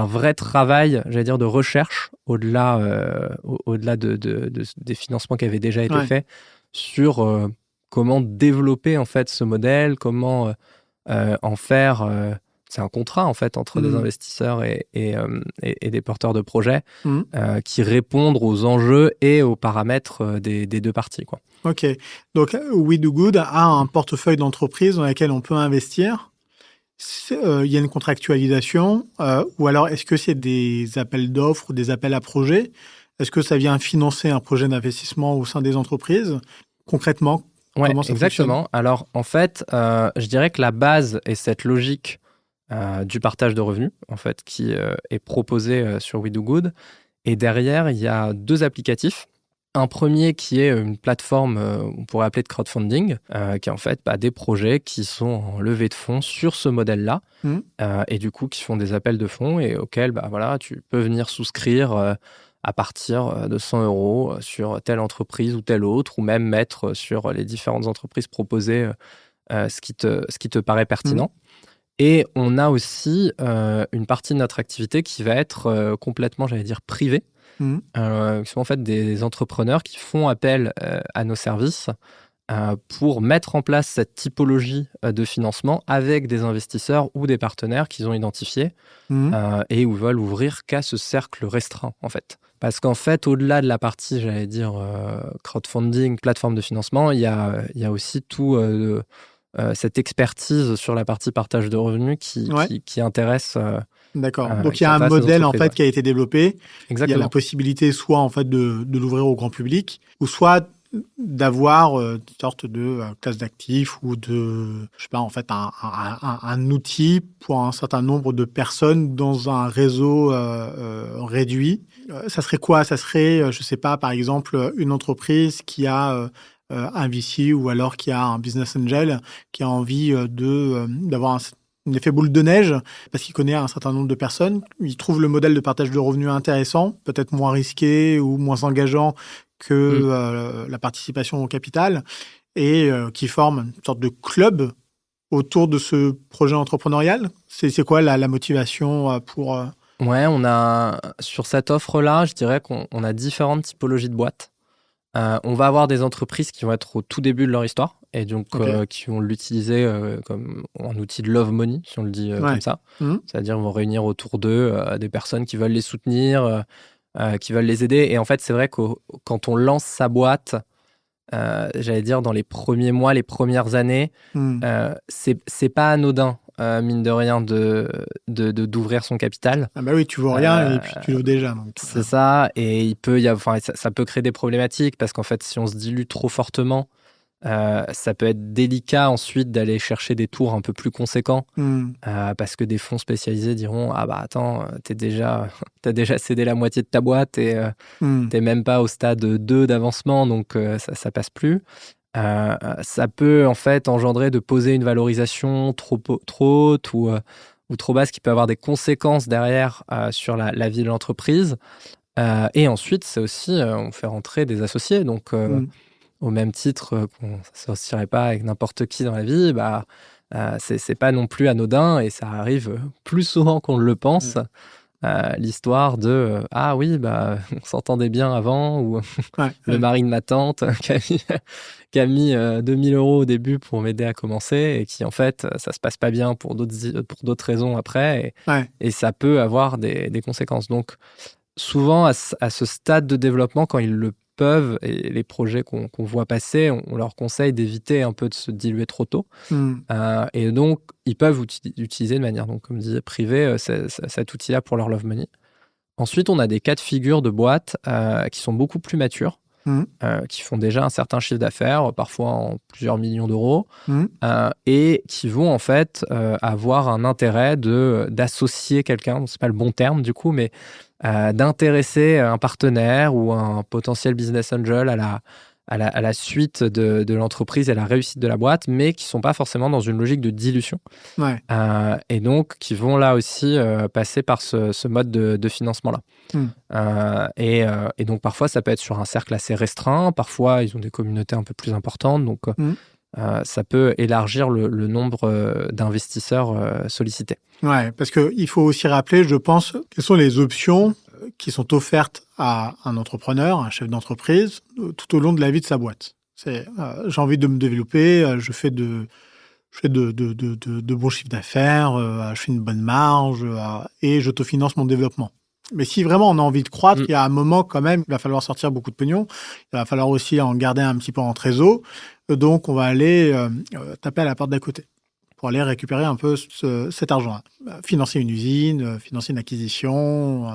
vrai travail, j'allais dire, de recherche, au-delà des financements qui avaient déjà été faits, sur comment développer en fait ce modèle, comment en faire... c'est un contrat en fait entre des investisseurs et des porteurs de projets qui répondent aux enjeux et aux paramètres des deux parties, quoi. Ok, donc We Do Good a un portefeuille d'entreprises dans lequel on peut investir. Il y a une contractualisation, ou alors est-ce que c'est des appels d'offres ou des appels à projets? Est-ce que ça vient financer un projet d'investissement au sein des entreprises? Concrètement, comment ça exactement. fonctionne? Alors en fait, je dirais que la base est cette logique du partage de revenus, en fait, qui est proposée sur We Do Good. Et derrière, il y a 2 applicatifs. Un premier qui est une plateforme, on pourrait appeler de crowdfunding, qui est en fait des projets qui sont en levée de fonds sur ce modèle-là, et du coup qui font des appels de fonds et auxquels tu peux venir souscrire à partir de 100 euros sur telle entreprise ou telle autre, ou même mettre sur les différentes entreprises proposées ce qui te paraît pertinent. Et on a aussi une partie de notre activité qui va être complètement, j'allais dire, privée, qui sont en fait des entrepreneurs qui font appel à nos services pour mettre en place cette typologie de financement avec des investisseurs ou des partenaires qu'ils ont identifiés et où ils veulent ouvrir qu'à ce cercle restreint, en fait. Parce qu'en fait, au-delà de la partie, j'allais dire, crowdfunding, plateforme de financement, il y a aussi tout cette expertise sur la partie partage de revenus qui intéresse. D'accord. Donc il y a un modèle en fait qui a été développé. Exactement. Il y a la possibilité soit en fait de l'ouvrir au grand public, ou soit d'avoir une sorte de classe d'actifs ou de, je sais pas, en fait un outil pour un certain nombre de personnes dans un réseau réduit. Ça serait quoi ? Ça serait, je sais pas, par exemple, une entreprise qui a un VC ou alors qui a un business angel qui a envie d'avoir un effet boule de neige parce qu'il connaît un certain nombre de personnes. Il trouve le modèle de partage de revenus intéressant, peut-être moins risqué ou moins engageant que la participation au capital, et qui forme une sorte de club autour de ce projet entrepreneurial. C'est quoi la motivation pour... Ouais, on a, sur cette offre-là, je dirais qu'on a différentes typologies de boîtes. On va avoir des entreprises qui vont être au tout début de leur histoire et donc qui vont l'utiliser comme un outil de love money, si on le dit comme ça. C'est-à-dire, ils vont réunir autour d'eux des personnes qui veulent les soutenir, qui veulent les aider. Et en fait, c'est vrai que quand on lance sa boîte, j'allais dire dans les premiers mois, les premières années, c'est pas anodin, mine de rien, d'ouvrir son capital. Ah bah oui, tu vois rien et puis tu l'ouvres déjà. Donc. C'est ça, et il peut ça peut créer des problématiques parce qu'en fait, si on se dilue trop fortement, ça peut être délicat ensuite d'aller chercher des tours un peu plus conséquents parce que des fonds spécialisés diront ah bah attends, t'as déjà cédé la moitié de ta boîte et t'es même pas au stade 2 d'avancement, donc ça passe plus. Ça peut en fait engendrer de poser une valorisation trop haute ou trop basse qui peut avoir des conséquences derrière sur la vie de l'entreprise. Et ensuite, c'est aussi, on fait rentrer des associés. Donc, au même titre qu'on ne s'associerait pas avec n'importe qui dans la vie, bah, c'est pas non plus anodin et ça arrive plus souvent qu'on ne le pense. L'histoire de ah oui, bah, on s'entendait bien avant, ou le mari de ma tante qui a mis 2000 euros au début pour m'aider à commencer et qui en fait ça se passe pas bien pour d'autres raisons après et ça peut avoir des conséquences. Donc souvent à ce stade de développement, quand ils le peuvent, et les projets qu'on voit passer, on leur conseille d'éviter un peu de se diluer trop tôt. Et donc, ils peuvent utiliser de manière, donc, comme disait, privée, cet outil-là pour leur love money. Ensuite, on a des cas de figure de boîtes qui sont beaucoup plus matures, qui font déjà un certain chiffre d'affaires, parfois en plusieurs millions d'euros, et qui vont en fait avoir un intérêt d'associer quelqu'un, c'est pas le bon terme du coup, mais d'intéresser un partenaire ou un potentiel business angel à la suite de l'entreprise et à la réussite de la boîte, mais qui ne sont pas forcément dans une logique de dilution. Et donc, qui vont là aussi passer par ce mode de financement-là. Et donc, parfois, ça peut être sur un cercle assez restreint. Parfois, ils ont des communautés un peu plus importantes. Donc, ça peut élargir le nombre d'investisseurs sollicités. Ouais, parce qu'il faut aussi rappeler, je pense, quelles sont les options qui sont offertes à un entrepreneur, un chef d'entreprise, tout au long de la vie de sa boîte. J'ai envie de me développer, je fais de bons chiffres d'affaires, je fais une bonne marge et j'autofinance mon développement. Mais si vraiment on a envie de croître, il y a un moment quand même, il va falloir sortir beaucoup de pognon, il va falloir aussi en garder un petit peu en trésor, donc on va aller taper à la porte d'à côté pour aller récupérer un peu cet argent-là. Financer une usine, financer une acquisition,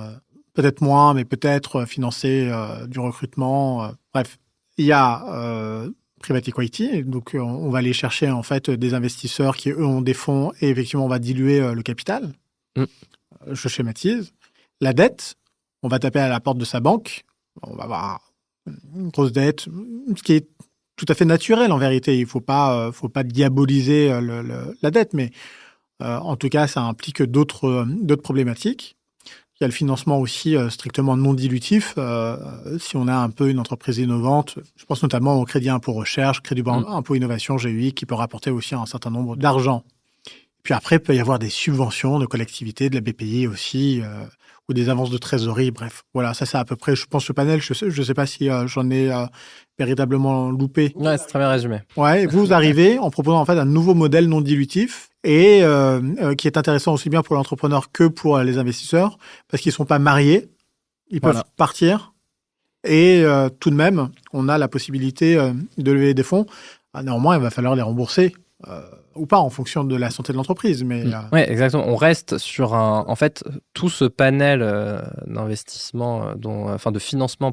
peut-être moins, mais peut-être financer du recrutement. Bref, il y a Private Equity, donc on va aller chercher en fait des investisseurs qui eux ont des fonds et effectivement on va diluer le capital. Je schématise. La dette, on va taper à la porte de sa banque, on va avoir une grosse dette, ce qui est tout à fait naturel en vérité. Il faut pas diaboliser la dette, mais en tout cas, ça implique d'autres problématiques. Il y a le financement aussi strictement non dilutif. Si on a un peu une entreprise innovante, je pense notamment au crédit impôt recherche, crédit impôt innovation, GUI, qui peut rapporter aussi un certain nombre d'argent. Puis après, il peut y avoir des subventions de collectivités, de la BPI aussi, ou des avances de trésorerie. Bref, voilà, ça c'est à peu près, je pense, le panel. Je sais pas si j'en ai véritablement loupé. Ouais, c'est très bien résumé. Ouais, vous arrivez en proposant en fait un nouveau modèle non dilutif et qui est intéressant aussi bien pour l'entrepreneur que pour les investisseurs parce qu'ils sont pas mariés, ils peuvent partir et tout de même, on a la possibilité de lever des fonds. Néanmoins, il va falloir les rembourser. Ou pas en fonction de la santé de l'entreprise. Mais Oui, exactement. On reste sur en fait, tout ce panel d'investissement, de financement,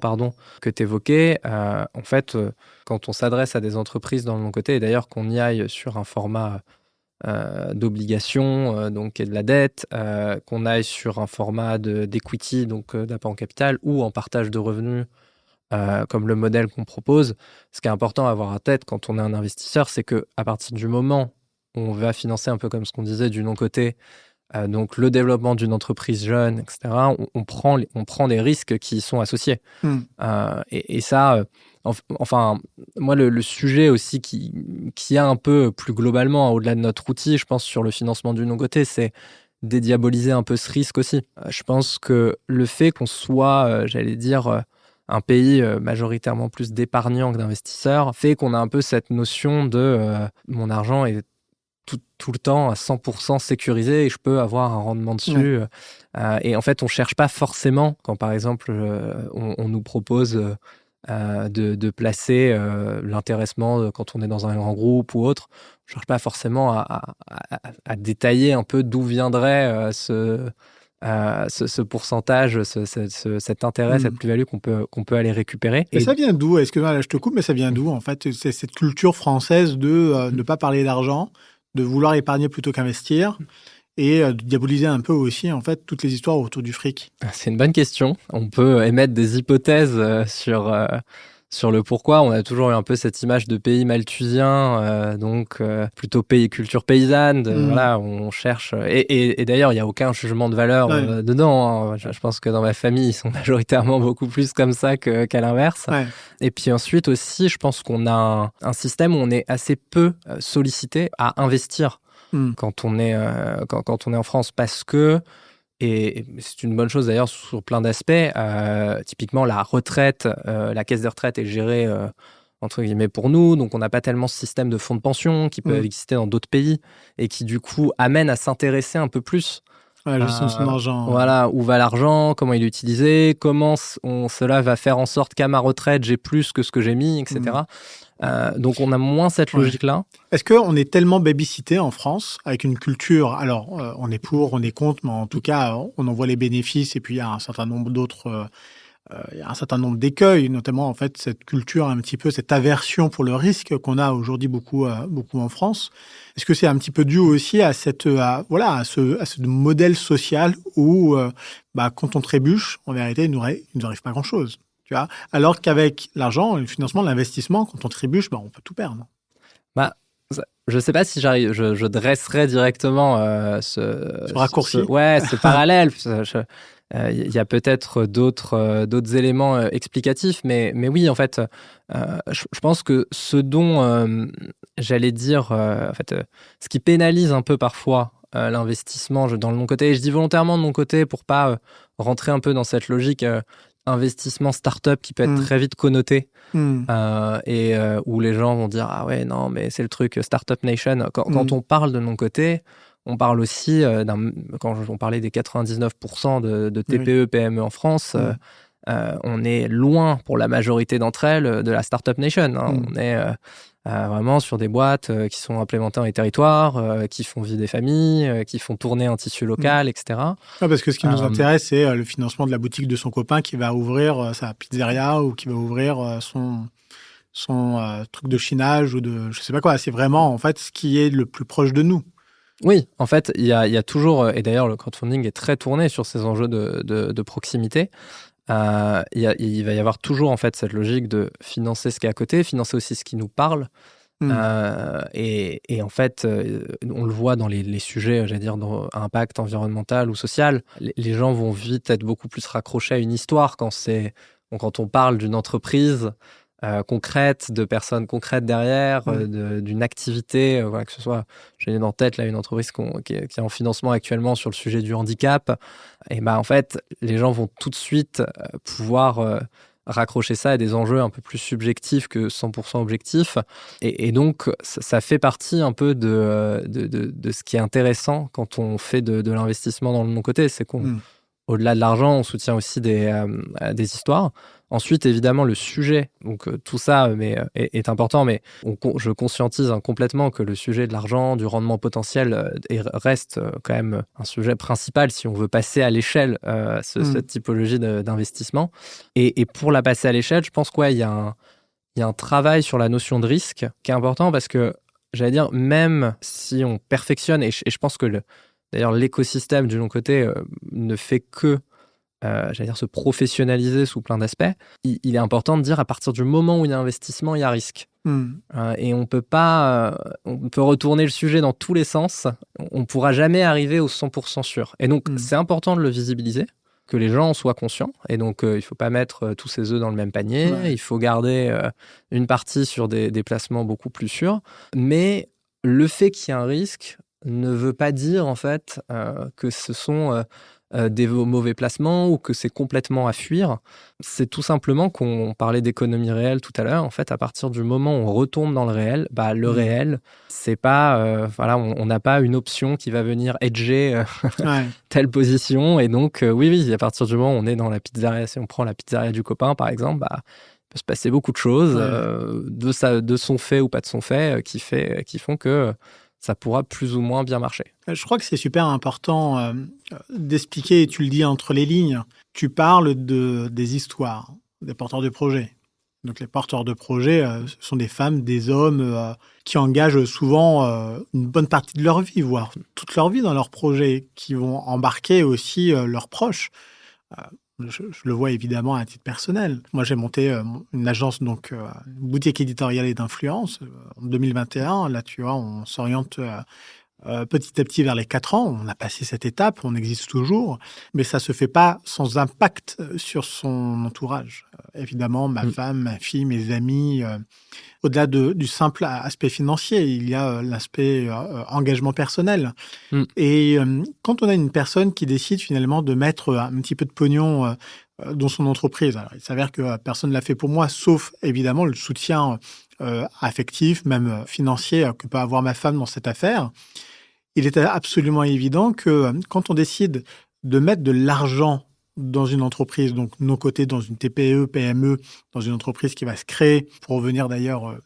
que tu évoquais. En fait, quand on s'adresse à des entreprises dans mon côté, et d'ailleurs qu'on y aille sur un format d'obligation, donc et de la dette, qu'on aille sur un format d'equity, donc d'apport en capital, ou en partage de revenus, comme le modèle qu'on propose, ce qui est important à avoir à tête quand on est un investisseur, c'est qu'à partir du moment où on va financer un peu comme ce qu'on disait du non-coté, donc le développement d'une entreprise jeune, etc., on prend les risques qui y sont associés. Et ça, enfin, moi, le sujet aussi qui a un peu plus globalement, au-delà de notre outil, je pense, sur le financement du non-coté, c'est dédiaboliser un peu ce risque aussi. Je pense que le fait qu'on soit, un pays majoritairement plus d'épargnants que d'investisseurs, fait qu'on a un peu cette notion de mon argent est tout le temps à 100% sécurisé et je peux avoir un rendement dessus. Et en fait, on ne cherche pas forcément, quand par exemple on nous propose de placer l'intéressement quand on est dans un grand groupe ou autre, on ne cherche pas forcément à détailler un peu d'où viendrait ce pourcentage, cet intérêt, cette plus-value qu'on peut aller récupérer. Et ça vient d'où? Est-ce que là, je te coupe, mais ça vient d'où en fait? C'est cette culture française de ne pas parler d'argent, de vouloir épargner plutôt qu'investir et de diaboliser un peu aussi en fait toutes les histoires autour du fric. C'est une bonne question. On peut émettre des hypothèses sur le pourquoi. On a toujours eu un peu cette image de pays malthusien, donc plutôt culture paysanne. Voilà, on cherche. Et d'ailleurs, il n'y a aucun jugement de valeur dedans. Hein. Je pense que dans ma famille, ils sont majoritairement beaucoup plus comme ça qu'à l'inverse. Ouais. Et puis ensuite aussi, je pense qu'on a un système où on est assez peu sollicité à investir quand on est en France, parce que et c'est une bonne chose d'ailleurs sur plein d'aspects. Typiquement, la retraite, la caisse de retraite est gérée entre guillemets pour nous, donc on n'a pas tellement ce système de fonds de pension qui peut exister dans d'autres pays et qui du coup amène à s'intéresser un peu plus. La gestion de son argent. Voilà, où va l'argent, comment il est utilisé, comment cela va faire en sorte qu'à ma retraite j'ai plus que ce que j'ai mis, etc. Donc on a moins cette logique-là. Est-ce qu'on est tellement babysité en France avec une culture, alors on est pour, on est contre, mais en tout cas on en voit les bénéfices et puis il y a un certain nombre d'autres, il y a un certain nombre d'écueils, notamment en fait cette culture un petit peu, cette aversion pour le risque qu'on a aujourd'hui beaucoup en France. Est-ce que c'est un petit peu dû aussi à ce modèle social où quand on trébuche, en vérité il nous arrive pas grand-chose. Tu vois, alors qu'avec l'argent, le financement, l'investissement, quand on trébuche, on peut tout perdre. Je ne sais pas si je dresserais directement ce raccourci. Ce parallèle. Il y a peut-être d'autres éléments explicatifs, mais oui, en fait, je pense que ce dont, ce qui pénalise un peu parfois l'investissement dans le mon côté, et je dis volontairement de mon côté pour pas rentrer un peu dans cette logique investissement start-up qui peut être très vite connoté et où les gens vont dire « Ah ouais, non, mais c'est le truc Startup Nation ». Quand on parle de mon côté, on parle aussi, quand on parlait des 99% de TPE, PME en France, on est loin pour la majorité d'entre elles de la Startup Nation. Hein. On est vraiment sur des boîtes qui sont implémentées dans les territoires, qui font vivre des familles, qui font tourner un tissu local, etc. Parce que ce qui nous intéresse, c'est le financement de la boutique de son copain qui va ouvrir sa pizzeria ou qui va ouvrir son truc de chinage ou de je sais pas quoi. C'est vraiment en fait ce qui est le plus proche de nous. Oui, en fait, il y a toujours, et d'ailleurs le crowdfunding est très tourné sur ces enjeux de proximité. Il va y avoir toujours en fait cette logique de financer ce qui est à côté, financer aussi ce qui nous parle. Et en fait, on le voit dans les sujets, j'allais dire, à impact environnemental ou social, les gens vont vite être beaucoup plus raccrochés à une histoire quand on parle d'une entreprise concrète, de personnes concrètes derrière, d'une activité, voilà, que ce soit, j'ai en tête là une entreprise qui est en financement actuellement sur le sujet du handicap, et en fait, les gens vont tout de suite pouvoir raccrocher ça à des enjeux un peu plus subjectifs que 100% objectifs. Et donc, ça fait partie un peu de ce qui est intéressant quand on fait de l'investissement dans le non-coté. C'est au-delà de l'argent, on soutient aussi des histoires. Ensuite, évidemment, le sujet, donc tout ça est important, mais je conscientise complètement que le sujet de l'argent, du rendement potentiel reste quand même un sujet principal si on veut passer à l'échelle cette typologie d'investissement. Et pour la passer à l'échelle, je pense qu'il y a un travail sur la notion de risque qui est important parce que, j'allais dire, même si on perfectionne, et je pense que d'ailleurs l'écosystème du non-coté ne fait que j'allais dire se professionnaliser sous plein d'aspects, il est important de dire à partir du moment où il y a investissement, il y a risque. Et on peut retourner le sujet dans tous les sens, on ne pourra jamais arriver au 100% sûr. Et donc, c'est important de le visibiliser, que les gens en soient conscients. Et donc, il ne faut pas mettre tous ses œufs dans le même panier, il faut garder une partie sur des placements beaucoup plus sûrs. Mais le fait qu'il y ait un risque ne veut pas dire, en fait, que ce sont des mauvais placements ou que c'est complètement à fuir. C'est tout simplement qu'on parlait d'économie réelle tout à l'heure. En fait, à partir du moment où on retombe dans le réel, le réel, c'est pas... on n'a pas une option qui va venir hedger telle position. Et donc, oui, à partir du moment où on est dans la pizzeria, si on prend la pizzeria du copain, par exemple, il peut se passer beaucoup de choses de son fait ou pas de son fait qui font que ça pourra plus ou moins bien marcher. Je crois que c'est super important d'expliquer, et tu le dis entre les lignes, tu parles des histoires, des porteurs de projets. Donc les porteurs de projets, ce sont des femmes, des hommes qui engagent souvent une bonne partie de leur vie, voire toute leur vie dans leurs projets, qui vont embarquer aussi leurs proches. Je le vois évidemment à titre personnel. Moi, j'ai monté une agence, donc une boutique éditoriale et d'influence en 2021. Là, tu vois, on s'oriente petit à petit vers les 4 ans. On a passé cette étape, on existe toujours, mais ça se fait pas sans impact sur son entourage. Évidemment, ma femme, ma fille, mes amis. Au-delà du simple aspect financier, il y a l'aspect engagement personnel. Et quand on a une personne qui décide finalement de mettre un petit peu de pognon dans son entreprise, alors il s'avère que personne ne l'a fait pour moi, sauf évidemment le soutien affectif, même financier, que peut avoir ma femme dans cette affaire. Il était absolument évident que quand on décide de mettre de l'argent dans une entreprise, donc nos côtés dans une TPE, PME, dans une entreprise qui va se créer, pour revenir d'ailleurs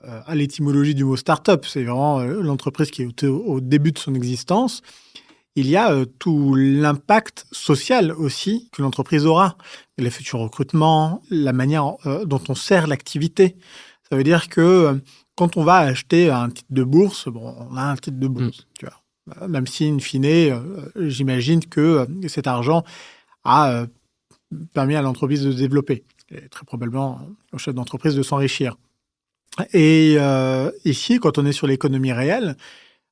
à l'étymologie du mot start-up, c'est vraiment l'entreprise qui est au début de son existence, il y a tout l'impact social aussi que l'entreprise aura, les futurs recrutements, la manière dont on sert l'activité. Ça veut dire que quand on va acheter un titre de bourse, on a un titre de bourse, tu vois. Même si, in fine, j'imagine que cet argent a permis à l'entreprise de se développer et très probablement au chef d'entreprise de s'enrichir. Et ici, quand on est sur l'économie réelle,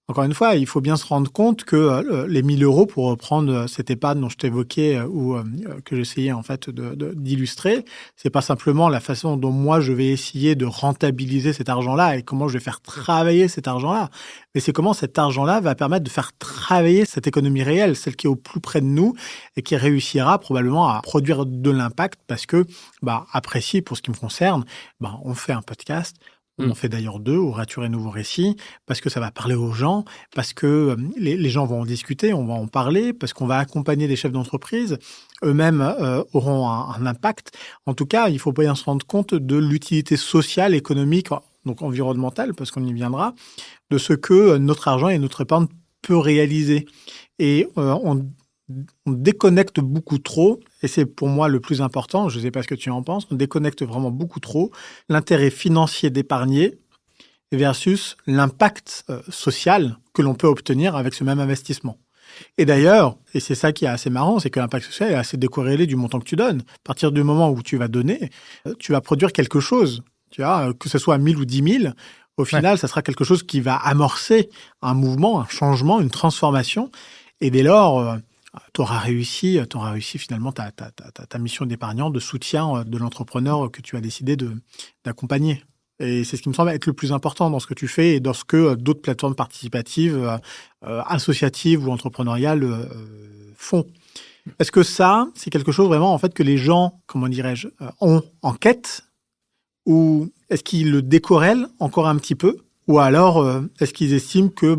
encore une fois, il faut bien se rendre compte que les 1 000 €, pour reprendre cette épargne dont je t'évoquais ou que j'essayais en fait d'illustrer, c'est pas simplement la façon dont moi je vais essayer de rentabiliser cet argent-là et comment je vais faire travailler cet argent-là, mais c'est comment cet argent-là va permettre de faire travailler cette économie réelle, celle qui est au plus près de nous et qui réussira probablement à produire de l'impact parce que, après ci, pour ce qui me concerne, on fait un podcast. On en fait d'ailleurs 2, Orature et Nouveau Récit, parce que ça va parler aux gens, parce que les gens vont en discuter, on va en parler, parce qu'on va accompagner des chefs d'entreprise, eux-mêmes auront un impact. En tout cas, il faut bien se rendre compte de l'utilité sociale, économique, donc environnementale, parce qu'on y viendra, de ce que notre argent et notre épargne peut réaliser. Et on déconnecte beaucoup trop, et c'est pour moi le plus important, je ne sais pas ce que tu en penses, on déconnecte vraiment beaucoup trop l'intérêt financier d'épargner versus l'impact social que l'on peut obtenir avec ce même investissement. Et d'ailleurs, et c'est ça qui est assez marrant, c'est que l'impact social est assez décorrélé du montant que tu donnes. À partir du moment où tu vas donner, tu vas produire quelque chose. Tu vois, que ce soit 1 000 ou 10 000, Au final, ça sera quelque chose qui va amorcer un mouvement, un changement, une transformation. Et dès lors, tu auras réussi finalement ta mission d'épargnant, de soutien de l'entrepreneur que tu as décidé d'accompagner. Et c'est ce qui me semble être le plus important dans ce que tu fais et dans ce que d'autres plateformes participatives, associatives ou entrepreneuriales font. Est-ce que ça, c'est quelque chose vraiment en fait que les gens, comment dirais-je, ont en quête, ou est-ce qu'ils le décorrèlent encore un petit peu, ou alors est-ce qu'ils estiment que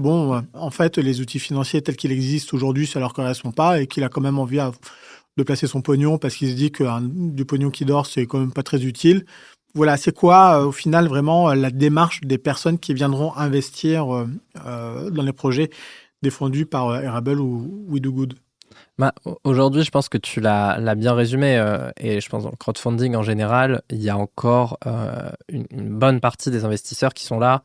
en fait les outils financiers tels qu'ils existent aujourd'hui, ça leur correspond pas et qu'il a quand même envie de placer son pognon parce qu'il se dit que du pognon qui dort, c'est quand même pas très utile. Voilà, c'est quoi au final vraiment la démarche des personnes qui viendront investir dans les projets défendus par Airable ou We Do Good? Aujourd'hui, je pense que tu l'as bien résumé, et je pense dans le crowdfunding en général, il y a encore une bonne partie des investisseurs qui sont là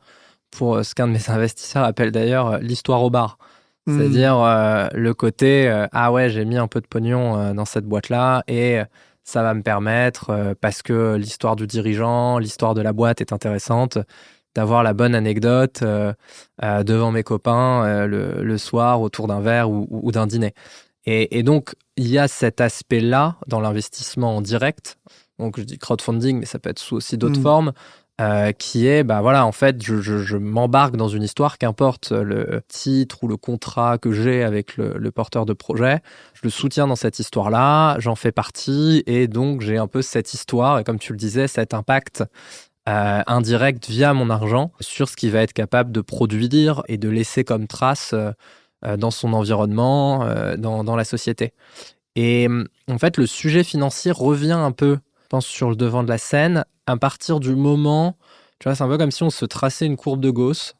pour ce qu'un de mes investisseurs appelle d'ailleurs l'histoire au bar. C'est-à-dire le côté ah ouais, j'ai mis un peu de pognon dans cette boîte-là et ça va me permettre, parce que l'histoire du dirigeant, l'histoire de la boîte est intéressante, d'avoir la bonne anecdote devant mes copains le soir autour d'un verre ou d'un dîner. Et donc, il y a cet aspect-là dans l'investissement en direct. Donc, je dis crowdfunding, mais ça peut être sous aussi d'autres formes, qui est, en fait, je m'embarque dans une histoire, qu'importe le titre ou le contrat que j'ai avec le porteur de projet, je le soutiens dans cette histoire-là, j'en fais partie, et donc j'ai un peu cette histoire, et comme tu le disais, cet impact indirect via mon argent sur ce qu'il va être capable de produire et de laisser comme trace dans son environnement, dans la société. Et en fait, le sujet financier revient un peu, je pense, sur le devant de la scène à partir du moment, tu vois, c'est un peu comme si on se traçait une courbe de Gauss,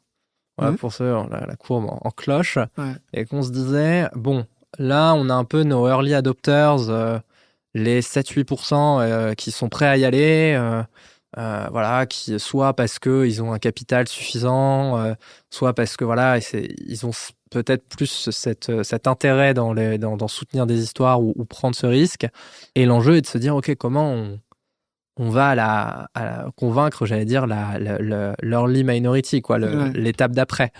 voilà, pour ceux, la courbe en cloche, et qu'on se disait, bon, là, on a un peu nos early adopters, les 7-8% qui sont prêts à y aller, voilà, qui, soit parce qu'ils ont un capital suffisant, soit parce que voilà, ils ont peut-être plus cet intérêt dans soutenir des histoires ou prendre ce risque. Et l'enjeu est de se dire, ok, comment on va à convaincre, j'allais dire, l'early minority, quoi, l'étape d'après.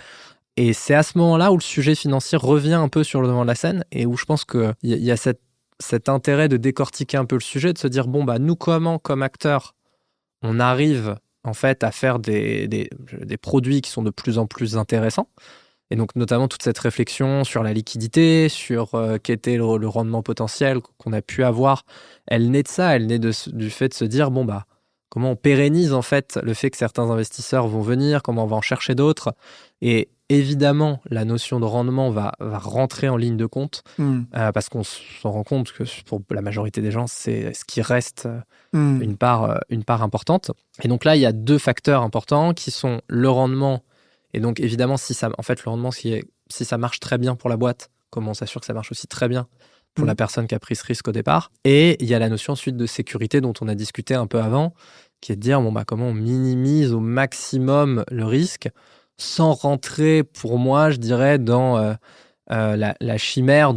Et c'est à ce moment-là où le sujet financier revient un peu sur le devant de la scène et où je pense qu'il y a cet intérêt de décortiquer un peu le sujet, de se dire, nous, comment, comme acteurs, on arrive en fait à faire des produits qui sont de plus en plus intéressants. Et donc notamment toute cette réflexion sur la liquidité, sur qu'était le rendement potentiel qu'on a pu avoir, elle naît de ça, elle naît du fait de se dire, comment on pérennise en fait le fait que certains investisseurs vont venir, comment on va en chercher d'autres. Et évidemment, la notion de rendement va rentrer en ligne de compte, parce qu'on s'en rend compte que pour la majorité des gens, c'est ce qui reste une part importante. Et donc là, il y a deux facteurs importants qui sont le rendement. Et donc évidemment, le rendement, si ça marche très bien pour la boîte, comment on s'assure que ça marche aussi très bien pour la personne qui a pris ce risque au départ. Et il y a la notion ensuite de sécurité dont on a discuté un peu avant, qui est de dire comment on minimise au maximum le risque sans rentrer, pour moi, je dirais, dans la chimère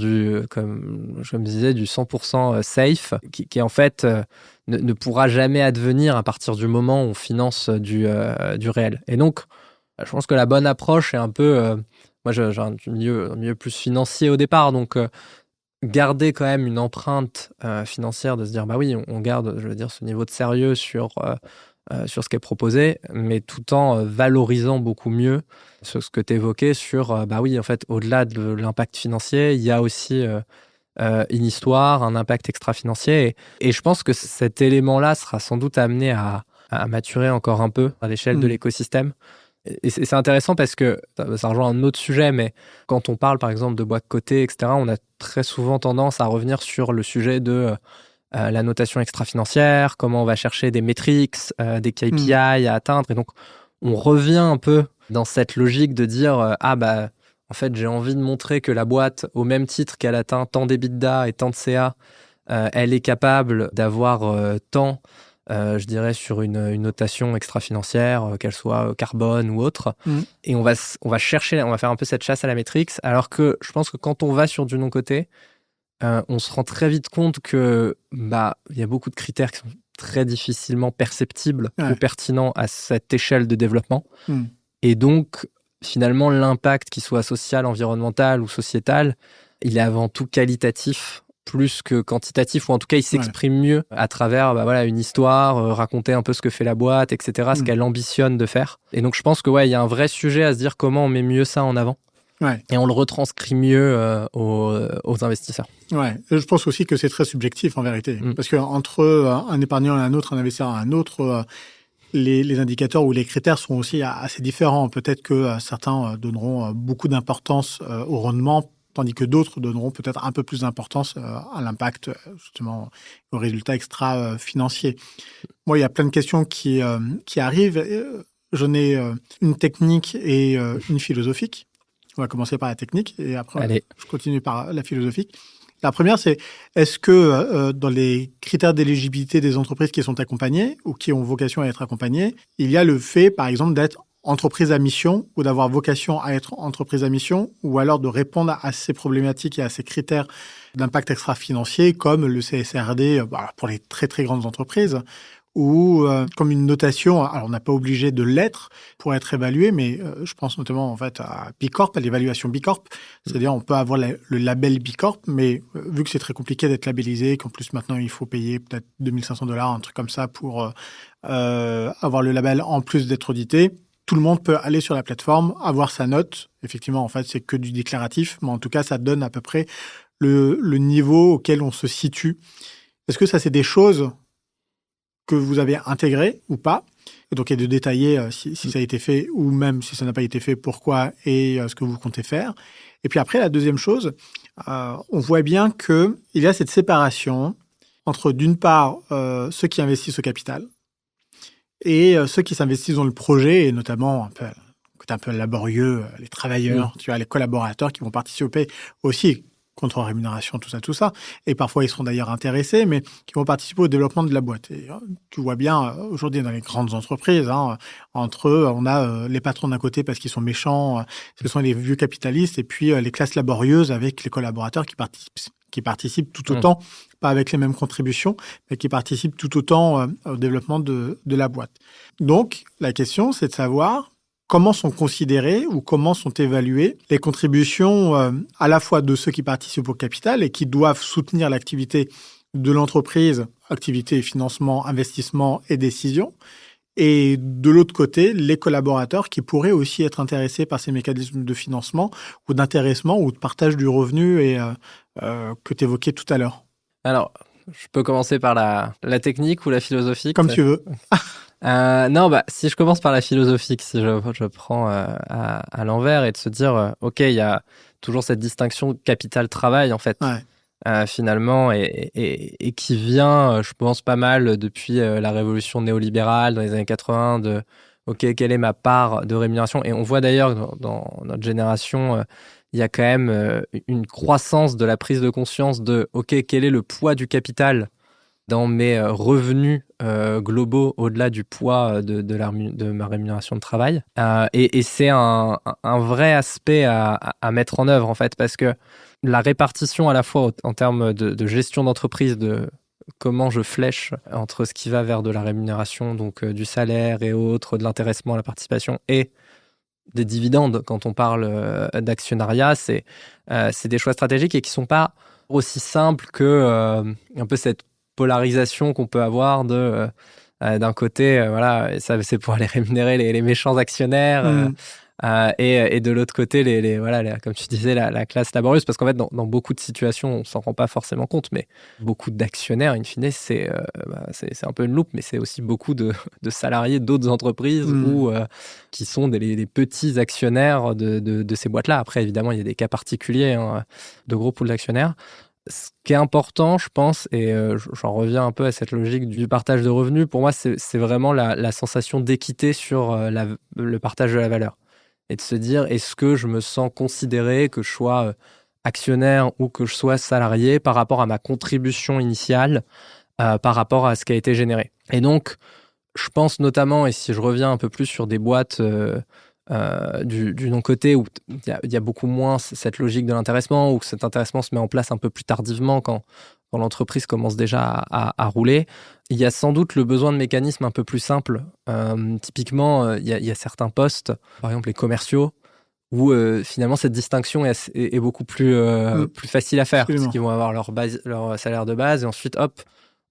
comme je me disais, du 100% safe, qui en fait ne pourra jamais advenir à partir du moment où on finance du réel. Et donc, je pense que la bonne approche est un peu... moi, j'ai un milieu plus financier au départ, donc garder quand même une empreinte financière, de se dire, oui, on garde, je veux dire, ce niveau de sérieux sur ce qui est proposé, mais tout en valorisant beaucoup mieux ce que tu évoquais sur, oui, en fait, au-delà de l'impact financier, il y a aussi une histoire, un impact extra-financier. Et je pense que cet élément-là sera sans doute amené à maturer encore un peu à l'échelle de l'écosystème. Et c'est intéressant parce que ça rejoint un autre sujet, mais quand on parle par exemple de boîtes cotées, etc., on a très souvent tendance à revenir sur le sujet de la notation extra-financière, comment on va chercher des métriques, des KPI à atteindre. Et donc, on revient un peu dans cette logique de dire en fait, j'ai envie de montrer que la boîte, au même titre qu'elle atteint tant d'EBITDA et tant de CA, elle est capable d'avoir tant... je dirais sur une notation extra-financière, qu'elle soit carbone ou autre. Et on va chercher, on va faire un peu cette chasse à la métrique, alors que je pense que quand on va sur du non-coté, on se rend très vite compte que il y a beaucoup de critères qui sont très difficilement perceptible Ouais. ou pertinent à cette échelle de développement. Mm. Et donc, finalement, l'impact, qu'il soit social, environnemental ou sociétal, il est avant tout qualitatif plus que quantitatif, ou en tout cas, il s'exprime mieux à travers une histoire, raconter un peu ce que fait la boîte, etc., ce qu'elle ambitionne de faire. Et donc, je pense que il y a un vrai sujet à se dire comment on met mieux ça en avant. Ouais. Et on le retranscrit mieux aux investisseurs. Ouais. Et je pense aussi que c'est très subjectif en vérité. Parce qu'entre un épargnant et un autre, un investisseur et un autre, les indicateurs ou les critères sont aussi assez différents. Peut-être que certains donneront beaucoup d'importance au rendement, tandis que d'autres donneront peut-être un peu plus d'importance à l'impact, justement, au résultat extra-financier. Moi, il y a plein de questions qui arrivent. J'en ai une technique et une philosophique. On va commencer par la technique et après, je continue par la philosophique. La première, c'est est-ce que dans les critères d'éligibilité des entreprises qui sont accompagnées ou qui ont vocation à être accompagnées, il y a le fait, par exemple, d'être entreprise à mission ou d'avoir vocation à être entreprise à mission ou alors de répondre à ces problématiques et à ces critères d'impact extra-financier comme le CSRD pour les très, très grandes entreprises ou comme une notation, alors on n'a pas obligé de l'être pour être évalué, mais je pense notamment en fait à B Corp, à l'évaluation B Corp, c'est-à-dire on peut avoir le label B Corp, mais vu que c'est très compliqué d'être labellisé, qu'en plus maintenant il faut payer peut-être $2 500, un truc comme ça pour avoir le label en plus d'être audité, tout le monde peut aller sur la plateforme, avoir sa note. Effectivement, en fait, c'est que du déclaratif, mais en tout cas, ça donne à peu près le niveau auquel on se situe. Est-ce que ça, c'est des choses que vous avez intégrées ou pas? Et donc, il y a de détailler si ça a été fait ou même si ça n'a pas été fait, pourquoi et ce que vous comptez faire. Et puis après, la deuxième chose, on voit bien qu'il y a cette séparation entre, d'une part, ceux qui investissent au capital, et ceux qui s'investissent dans le projet, et notamment un peu laborieux, les travailleurs, tu vois, les collaborateurs qui vont participer aussi, contre rémunération, tout ça. Et parfois, ils seront d'ailleurs intéressés, mais qui vont participer au développement de la boîte. Et tu vois bien, aujourd'hui, dans les grandes entreprises, entre eux, on a les patrons d'un côté parce qu'ils sont méchants, ce sont les vieux capitalistes, et puis les classes laborieuses avec les collaborateurs qui participent tout autant, pas avec les mêmes contributions, mais qui participent tout autant au développement de la boîte. Donc, la question, c'est de savoir comment sont considérées ou comment sont évaluées les contributions à la fois de ceux qui participent au capital et qui doivent soutenir l'activité de l'entreprise, activité, financement, investissement et décision, et de l'autre côté, les collaborateurs qui pourraient aussi être intéressés par ces mécanismes de financement ou d'intéressement ou de partage du revenu et que tu évoquais tout à l'heure. Alors, je peux commencer par la technique ou la philosophique? Comme tu veux. Non, si je commence par la philosophique, si je prends à l'envers et de se dire, OK, il y a toujours cette distinction capital-travail, en fait, finalement, et qui vient, je pense, pas mal depuis la révolution néolibérale dans les années 80, de OK, quelle est ma part de rémunération? Et on voit d'ailleurs dans notre génération, il y a quand même une croissance de la prise de conscience de OK, quel est le poids du capital dans mes revenus globaux au-delà du poids de ma rémunération de travail. Et c'est un vrai aspect à mettre en œuvre, en fait, parce que la répartition à la fois en termes de gestion d'entreprise, de comment je flèche entre ce qui va vers de la rémunération, donc du salaire et autres, de l'intéressement, la participation, et des dividendes, quand on parle d'actionnariat, c'est des choix stratégiques et qui ne sont pas aussi simples que un peu cette polarisation qu'on peut avoir d'un côté, ça c'est pour aller rémunérer les méchants actionnaires et de l'autre côté, comme tu disais, la classe laborieuse, parce qu'en fait, dans beaucoup de situations, on s'en rend pas forcément compte, mais beaucoup d'actionnaires, in fine, c'est un peu une loupe, mais c'est aussi beaucoup de salariés d'autres entreprises ou qui sont les petits actionnaires de ces boîtes-là. Après, évidemment, il y a des cas particuliers de gros pools d'actionnaires. Ce qui est important, je pense, et j'en reviens un peu à cette logique du partage de revenus, pour moi, c'est vraiment la sensation d'équité sur le partage de la valeur. Et de se dire, est-ce que je me sens considéré, que je sois actionnaire ou que je sois salarié, par rapport à ma contribution initiale, par rapport à ce qui a été généré. Et donc, je pense notamment, et si je reviens un peu plus sur des boîtes du non-côté où il y a beaucoup moins cette logique de l'intéressement, où cet intéressement se met en place un peu plus tardivement quand quand l'entreprise commence déjà à rouler. Il y a sans doute le besoin de mécanismes un peu plus simples. Typiquement, il y a certains postes, par exemple les commerciaux, où finalement cette distinction est beaucoup plus facile à faire. Absolument. Parce qu'ils vont avoir leur salaire de base et ensuite, hop,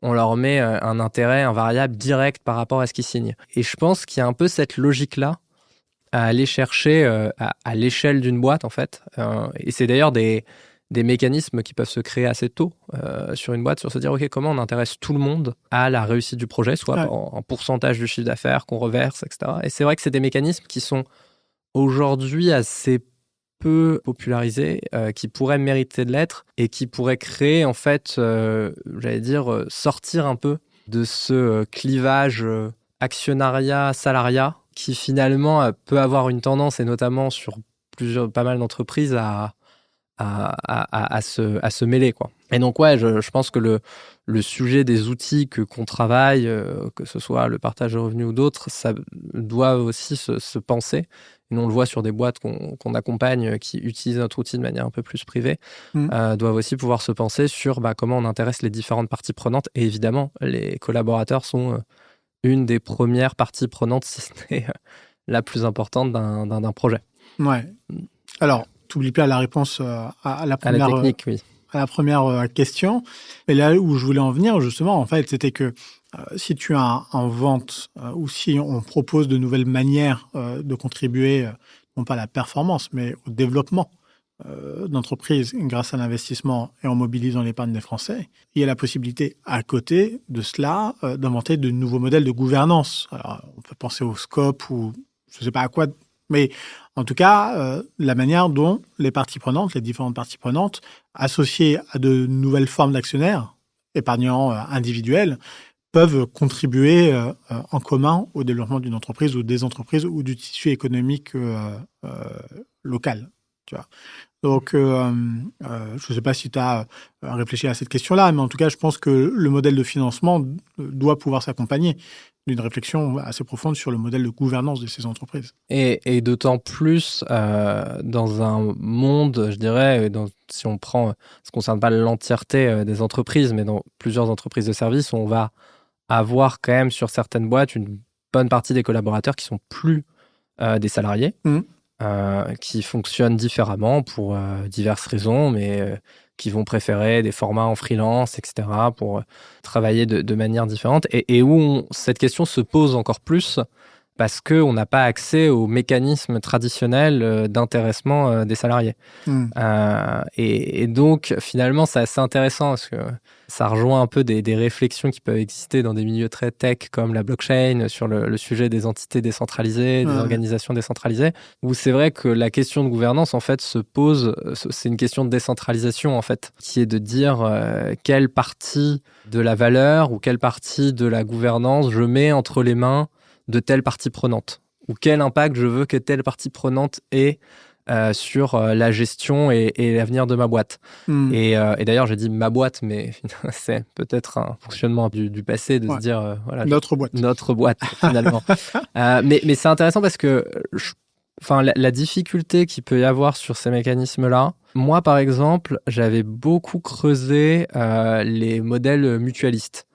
on leur met un intérêt, un variable direct par rapport à ce qu'ils signent. Et je pense qu'il y a un peu cette logique-là à aller chercher à l'échelle d'une boîte, en fait. Et c'est d'ailleurs des mécanismes qui peuvent se créer assez tôt sur une boîte, sur se dire, OK, comment on intéresse tout le monde à la réussite du projet, soit en pourcentage du chiffre d'affaires qu'on reverse, etc. Et c'est vrai que c'est des mécanismes qui sont aujourd'hui assez peu popularisés, qui pourraient mériter de l'être et qui pourraient créer, en fait, sortir un peu de ce clivage actionnariat-salariat qui finalement peut avoir une tendance, et notamment sur pas mal d'entreprises, à se mêler, quoi. Et donc, je pense que le sujet des outils qu'on travaille, que ce soit le partage de revenus ou d'autres, ça doit aussi se penser. Et nous, on le voit sur des boîtes qu'on accompagne qui utilisent notre outil de manière un peu plus privée, doivent aussi pouvoir se penser sur comment on intéresse les différentes parties prenantes. Et évidemment, les collaborateurs sont une des premières parties prenantes, si ce n'est la plus importante d'un projet. Ouais. Alors, t'oublies pas la réponse à la première, la technique, oui. À la première question. Et là où je voulais en venir, justement, en fait, c'était que si tu as en vente ou si on propose de nouvelles manières de contribuer, non pas à la performance, mais au développement d'entreprise grâce à l'investissement et en mobilisant l'épargne des Français, il y a la possibilité, à côté de cela, d'inventer de nouveaux modèles de gouvernance. Alors, on peut penser au scope ou je ne sais pas à quoi, mais en tout cas, la manière dont les parties prenantes, les différentes parties prenantes, associées à de nouvelles formes d'actionnaires, épargnants individuels, peuvent contribuer en commun au développement d'une entreprise ou des entreprises ou du tissu économique local. Tu vois. Donc, je ne sais pas si tu as réfléchi à cette question-là, mais en tout cas, je pense que le modèle de financement doit pouvoir s'accompagner d'une réflexion assez profonde sur le modèle de gouvernance de ces entreprises. Et d'autant plus dans un monde, je dirais, si on prend, ça ne concerne pas l'entièreté des entreprises, mais dans plusieurs entreprises de services, on va avoir quand même sur certaines boîtes une bonne partie des collaborateurs qui ne sont plus des salariés. Qui fonctionnent différemment pour diverses raisons, mais qui vont préférer des formats en freelance, etc., pour travailler de manière différente, et où cette question se pose encore plus parce qu'on n'a pas accès aux mécanismes traditionnels d'intéressement des salariés. Et donc, finalement, c'est assez intéressant parce que ça rejoint un peu des réflexions qui peuvent exister dans des milieux très tech comme la blockchain sur le sujet des entités décentralisées, des organisations décentralisées, où c'est vrai que la question de gouvernance, en fait, se pose, c'est une question de décentralisation, en fait, qui est de dire quelle partie de la valeur ou quelle partie de la gouvernance je mets entre les mains de telle partie prenante, ou quel impact je veux que telle partie prenante ait sur la gestion et l'avenir de ma boîte. Et d'ailleurs, j'ai dit ma boîte, mais c'est peut-être un fonctionnement du passé de se dire voilà, notre boîte finalement. Mais c'est intéressant parce que la difficulté qu'il peut y avoir sur ces mécanismes-là, moi par exemple, j'avais beaucoup creusé les modèles mutualistes.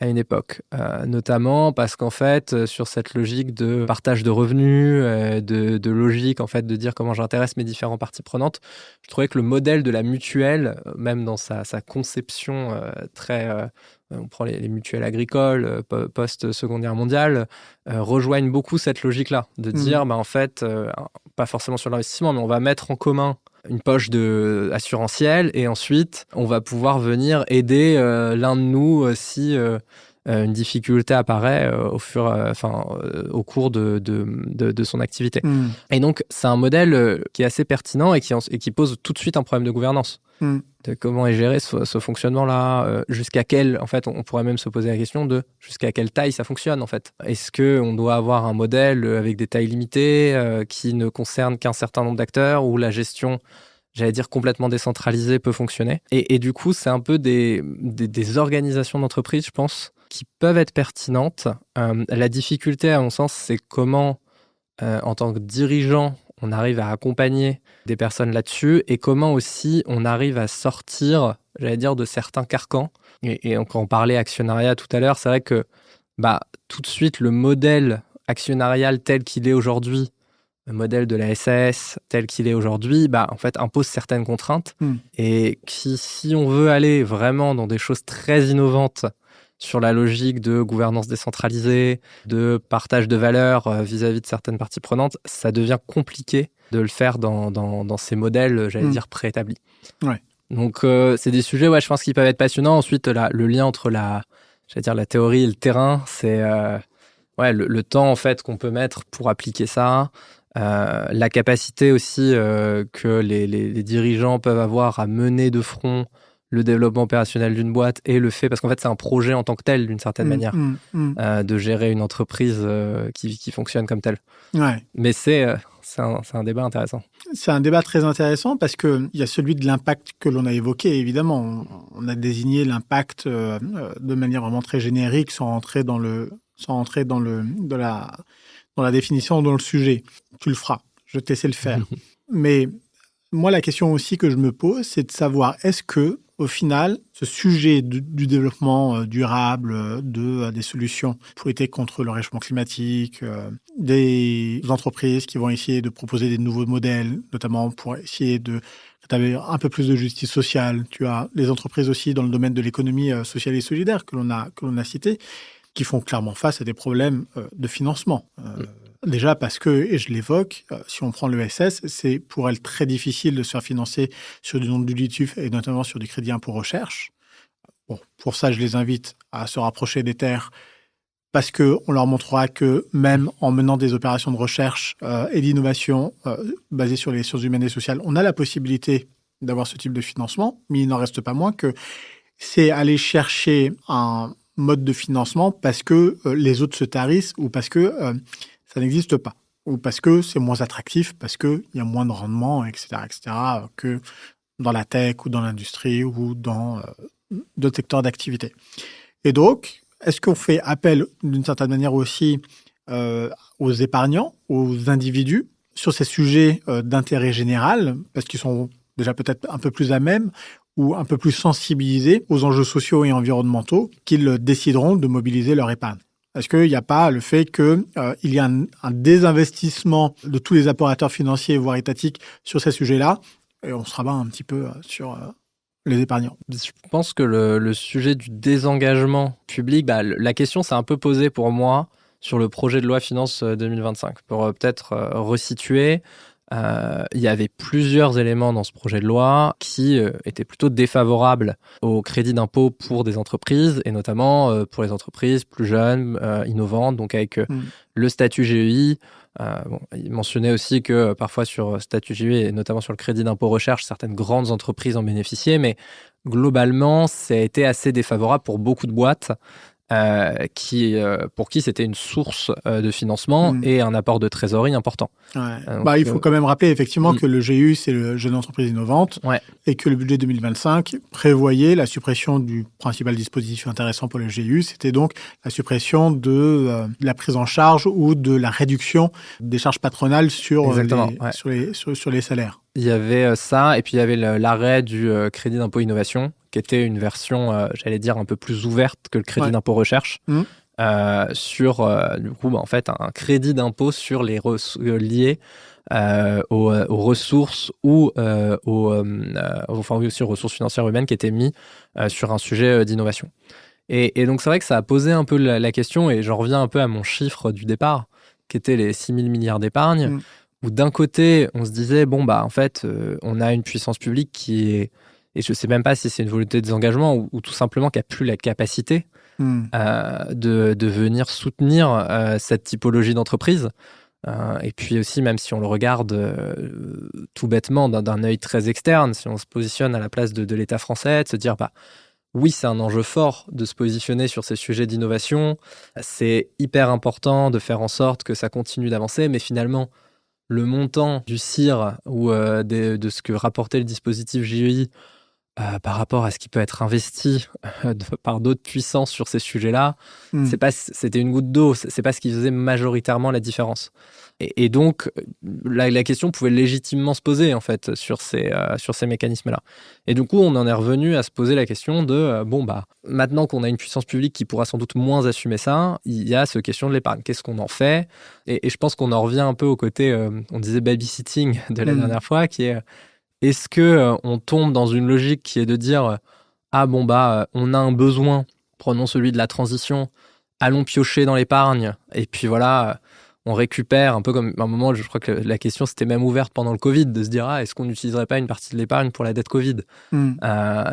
À une époque, notamment parce qu'en fait, sur cette logique de partage de revenus, de logique en fait de dire comment j'intéresse mes différentes parties prenantes, je trouvais que le modèle de la mutuelle, même dans sa conception très, on prend les mutuelles agricoles post-Seconde Guerre mondiale, rejoignent beaucoup cette logique-là, de dire en fait, pas forcément sur l'investissement, mais on va mettre en commun une poche assurantielle et ensuite on va pouvoir venir aider l'un de nous si une difficulté apparaît au cours de son activité. Et donc c'est un modèle qui est assez pertinent et qui pose tout de suite un problème de gouvernance. De comment est géré ce fonctionnement-là, jusqu'à quel, en fait, on pourrait même se poser la question de jusqu'à quelle taille ça fonctionne, en fait. Est-ce qu'on doit avoir un modèle avec des tailles limitées qui ne concerne qu'un certain nombre d'acteurs, où la gestion, j'allais dire, complètement décentralisée peut fonctionner. Et du coup, c'est un peu des organisations d'entreprise, je pense, qui peuvent être pertinentes. La difficulté, à mon sens, c'est comment, en tant que dirigeant, on arrive à accompagner des personnes là-dessus et comment aussi on arrive à sortir j'allais dire, de certains carcans. Et quand on parlait actionnariat tout à l'heure, c'est vrai que tout de suite, le modèle actionnarial tel qu'il est aujourd'hui, le modèle de la SAS tel qu'il est aujourd'hui, en fait, impose certaines contraintes. Et si on veut aller vraiment dans des choses très innovantes sur la logique de gouvernance décentralisée, de partage de valeur vis-à-vis de certaines parties prenantes, ça devient compliqué de le faire dans ces modèles, j'allais dire, préétablis. Ouais. Donc, c'est des sujets, je pense, qui peuvent être passionnants. Ensuite, le lien entre la théorie et le terrain, c'est le temps, en fait, qu'on peut mettre pour appliquer ça. La capacité aussi que les dirigeants peuvent avoir à mener de front le développement opérationnel d'une boîte et le fait, parce qu'en fait c'est un projet en tant que tel d'une certaine manière, de gérer une entreprise qui fonctionne comme telle. Ouais. Mais c'est un débat intéressant. C'est un débat très intéressant parce qu'il y a celui de l'impact que l'on a évoqué, évidemment. On a désigné l'impact de manière vraiment très générique sans entrer dans la définition, dans le sujet. Tu le feras, je te laisserai le faire. Mais moi, la question aussi que je me pose, c'est de savoir, est-ce que, au final, ce sujet du développement durable, des solutions pour lutter contre le réchauffement climatique, des entreprises qui vont essayer de proposer des nouveaux modèles, notamment pour essayer de rétablir un peu plus de justice sociale. Tu as les entreprises aussi dans le domaine de l'économie sociale et solidaire que l'on a cité, qui font clairement face à des problèmes de financement. Déjà parce que, et je l'évoque, si on prend l'ESS, c'est pour elles très difficile de se faire financer sur du non-dilutif et notamment sur du crédit impôt recherche. Bon, pour ça, je les invite à se rapprocher des terres parce qu'on leur montrera que même en menant des opérations de recherche et d'innovation basées sur les sciences humaines et sociales, on a la possibilité d'avoir ce type de financement, mais il n'en reste pas moins que c'est aller chercher un mode de financement parce que les autres se tarissent ou parce que ça n'existe pas, ou parce que c'est moins attractif, parce qu'il y a moins de rendement, etc., que dans la tech ou dans l'industrie ou dans d'autres secteurs d'activité. Et donc, est-ce qu'on fait appel d'une certaine manière aussi aux épargnants, aux individus, sur ces sujets d'intérêt général, parce qu'ils sont déjà peut-être un peu plus à même ou un peu plus sensibilisés aux enjeux sociaux et environnementaux qu'ils décideront de mobiliser leur épargne? Est-ce qu'il n'y a pas le fait qu'il y a un désinvestissement de tous les apporteurs financiers, voire étatiques, sur ces sujets-là, et on se rabat un petit peu sur les épargnants? Je pense que le sujet du désengagement public, la question s'est un peu posée pour moi sur le projet de loi Finances 2025. Pour peut-être resituer, il y avait plusieurs éléments dans ce projet de loi qui étaient plutôt défavorables au crédit d'impôt pour des entreprises, et notamment pour les entreprises plus jeunes, innovantes, donc avec le statut GEI. Il mentionnait aussi que parfois sur statut GEI, et notamment sur le crédit d'impôt recherche, certaines grandes entreprises en bénéficiaient, mais globalement, ça a été assez défavorable pour beaucoup de boîtes. Pour qui c'était une source de financement et un apport de trésorerie important. Donc, il faut quand même rappeler effectivement que le GEI, c'est le Jeune Entreprise Innovante, et que le budget 2025 prévoyait la suppression du principal dispositif intéressant pour le GEI, c'était donc la suppression de la prise en charge ou de la réduction des charges patronales sur les salaires. Il y avait ça, et puis il y avait l'arrêt du crédit d'impôt innovation, qui était une version, j'allais dire, un peu plus ouverte que le crédit d'impôt recherche, sur, du coup, en fait, un crédit d'impôt sur les liés aux ressources ou aussi aux ressources financières humaines qui étaient mis sur un sujet d'innovation. Et donc, c'est vrai que ça a posé un peu la question, et j'en reviens un peu à mon chiffre du départ, qui était les 6 000 milliards d'épargne, où d'un côté, on se disait, en fait, on a une puissance publique qui est, et je ne sais même pas si c'est une volonté de désengagement ou tout simplement qui n'a plus la capacité de venir soutenir cette typologie d'entreprise. Et puis aussi, même si on le regarde tout bêtement d'un œil très externe, si on se positionne à la place de l'État français, de se dire, oui, c'est un enjeu fort de se positionner sur ces sujets d'innovation, c'est hyper important de faire en sorte que ça continue d'avancer, mais finalement, le montant du CIR ou de ce que rapportait le dispositif GEI par rapport à ce qui peut être investi par d'autres puissances sur ces sujets-là, c'était une goutte d'eau. C'est pas ce qui faisait majoritairement la différence. Et donc, la question pouvait légitimement se poser, en fait, sur ces mécanismes-là. Et du coup, on en est revenu à se poser la question de, maintenant qu'on a une puissance publique qui pourra sans doute moins assumer ça, il y a cette question de l'épargne. Qu'est-ce qu'on en fait ? Et je pense qu'on en revient un peu au côté, on disait babysitting de la dernière fois, qui est, est-ce qu'on tombe dans une logique qui est de dire, on a un besoin, prenons celui de la transition, allons piocher dans l'épargne, et puis voilà... on récupère un peu comme à un moment, je crois que la question s'était même ouverte pendant le Covid, de se dire est-ce qu'on n'utiliserait pas une partie de l'épargne pour la dette Covid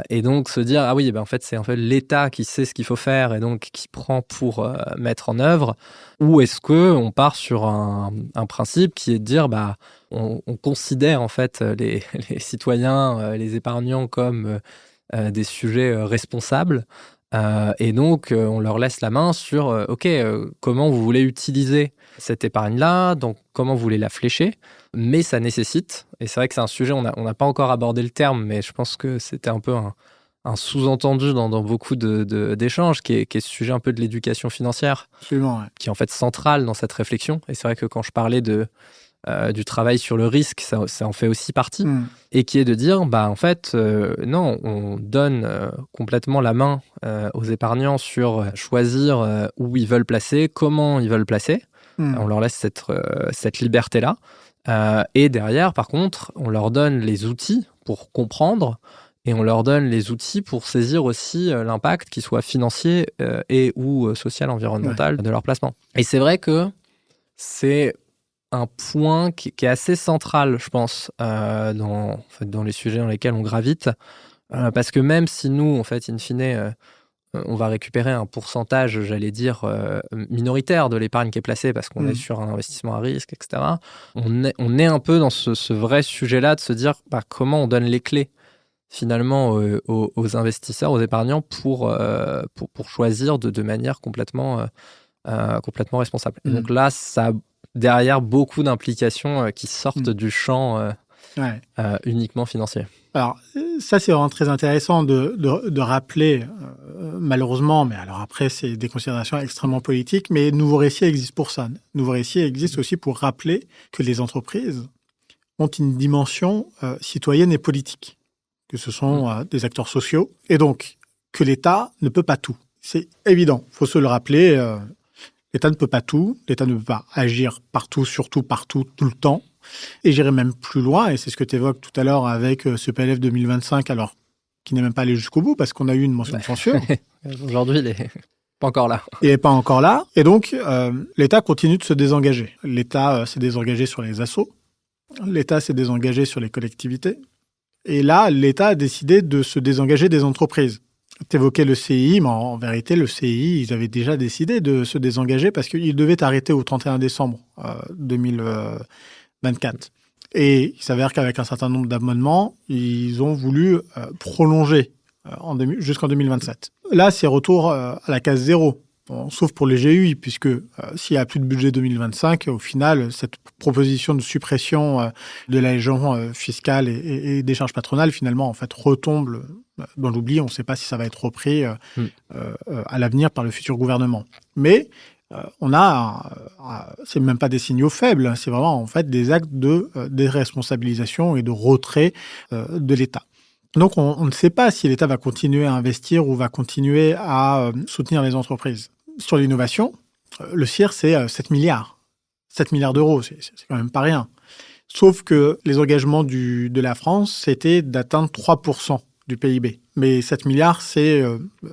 et donc se dire en fait c'est un peu l'État qui sait ce qu'il faut faire et donc qui prend pour mettre en œuvre, ou est-ce que on part sur un principe qui est de dire on considère en fait les citoyens, les épargnants comme des sujets responsables. Et donc, on leur laisse la main sur comment vous voulez utiliser cette épargne-là, donc comment vous voulez la flécher, mais ça nécessite, et c'est vrai que c'est un sujet, on n'a pas encore abordé le terme, mais je pense que c'était un peu un sous-entendu dans beaucoup d'échanges, qui est ce sujet un peu de l'éducation financière, Absolument, ouais. qui est en fait central dans cette réflexion. Et c'est vrai que quand je parlais du travail sur le risque, ça en fait aussi partie, et qui est de dire, non, on donne complètement la main aux épargnants sur choisir où ils veulent placer, comment ils veulent placer. On leur laisse cette liberté-là. Et derrière, par contre, on leur donne les outils pour comprendre, et on leur donne les outils pour saisir aussi l'impact, qu'il soit financier et ou social, environnemental, de leur placement. Et c'est vrai que c'est un point qui est assez central, je pense, dans les sujets dans lesquels on gravite, parce que même si nous, en fait, in fine, on va récupérer un pourcentage, j'allais dire, minoritaire de l'épargne qui est placée, parce qu'on est sur un investissement à risque, etc., on est un peu dans ce vrai sujet-là de se dire comment on donne les clés, finalement, aux investisseurs, aux épargnants, pour choisir de manière complètement responsable. Et donc là, ça a derrière beaucoup d'implications qui sortent du champ uniquement financier. Alors, ça, c'est vraiment très intéressant de rappeler, malheureusement, mais alors après, c'est des considérations extrêmement politiques, mais Nouveau Récit existe pour ça. Nouveau Récit existe aussi pour rappeler que les entreprises ont une dimension citoyenne et politique, que ce sont des acteurs sociaux, et donc que l'État ne peut pas tout. C'est évident, il faut se le rappeler. L'État ne peut pas tout, l'État ne peut pas agir partout, surtout partout, tout le temps. Et j'irai même plus loin, et c'est ce que tu évoques tout à l'heure avec ce PLF 2025, alors qui n'est même pas allé jusqu'au bout, parce qu'on a eu une motion de censure. Aujourd'hui, il n'est pas encore là. Il n'est pas encore là, et donc l'État continue de se désengager. L'État s'est désengagé sur les assos, l'État s'est désengagé sur les collectivités, et là, l'État a décidé de se désengager des entreprises. Tu évoquais le CI, mais en vérité, le CI, ils avaient déjà décidé de se désengager parce qu'ils devaient arrêter au 31 décembre 2024. Et il s'avère qu'avec un certain nombre d'amendements, ils ont voulu prolonger jusqu'en 2027. Là, c'est retour à la case zéro, sauf pour les GUI, puisque s'il n'y a plus de budget 2025, au final, cette proposition de suppression de l'allègement fiscal et des charges patronales, finalement, en fait, retombe dans l'oubli. On ne sait pas si ça va être repris à l'avenir par le futur gouvernement. Mais c'est même pas des signaux faibles, c'est vraiment en fait des actes de déresponsabilisation et de retrait de l'État. Donc on ne sait pas si l'État va continuer à investir ou va continuer à soutenir les entreprises. Sur l'innovation, le CIR, c'est 7 milliards. 7 milliards d'euros, c'est quand même pas rien. Sauf que les engagements de la France, c'était d'atteindre 3% du PIB. Mais 7 milliards, c'est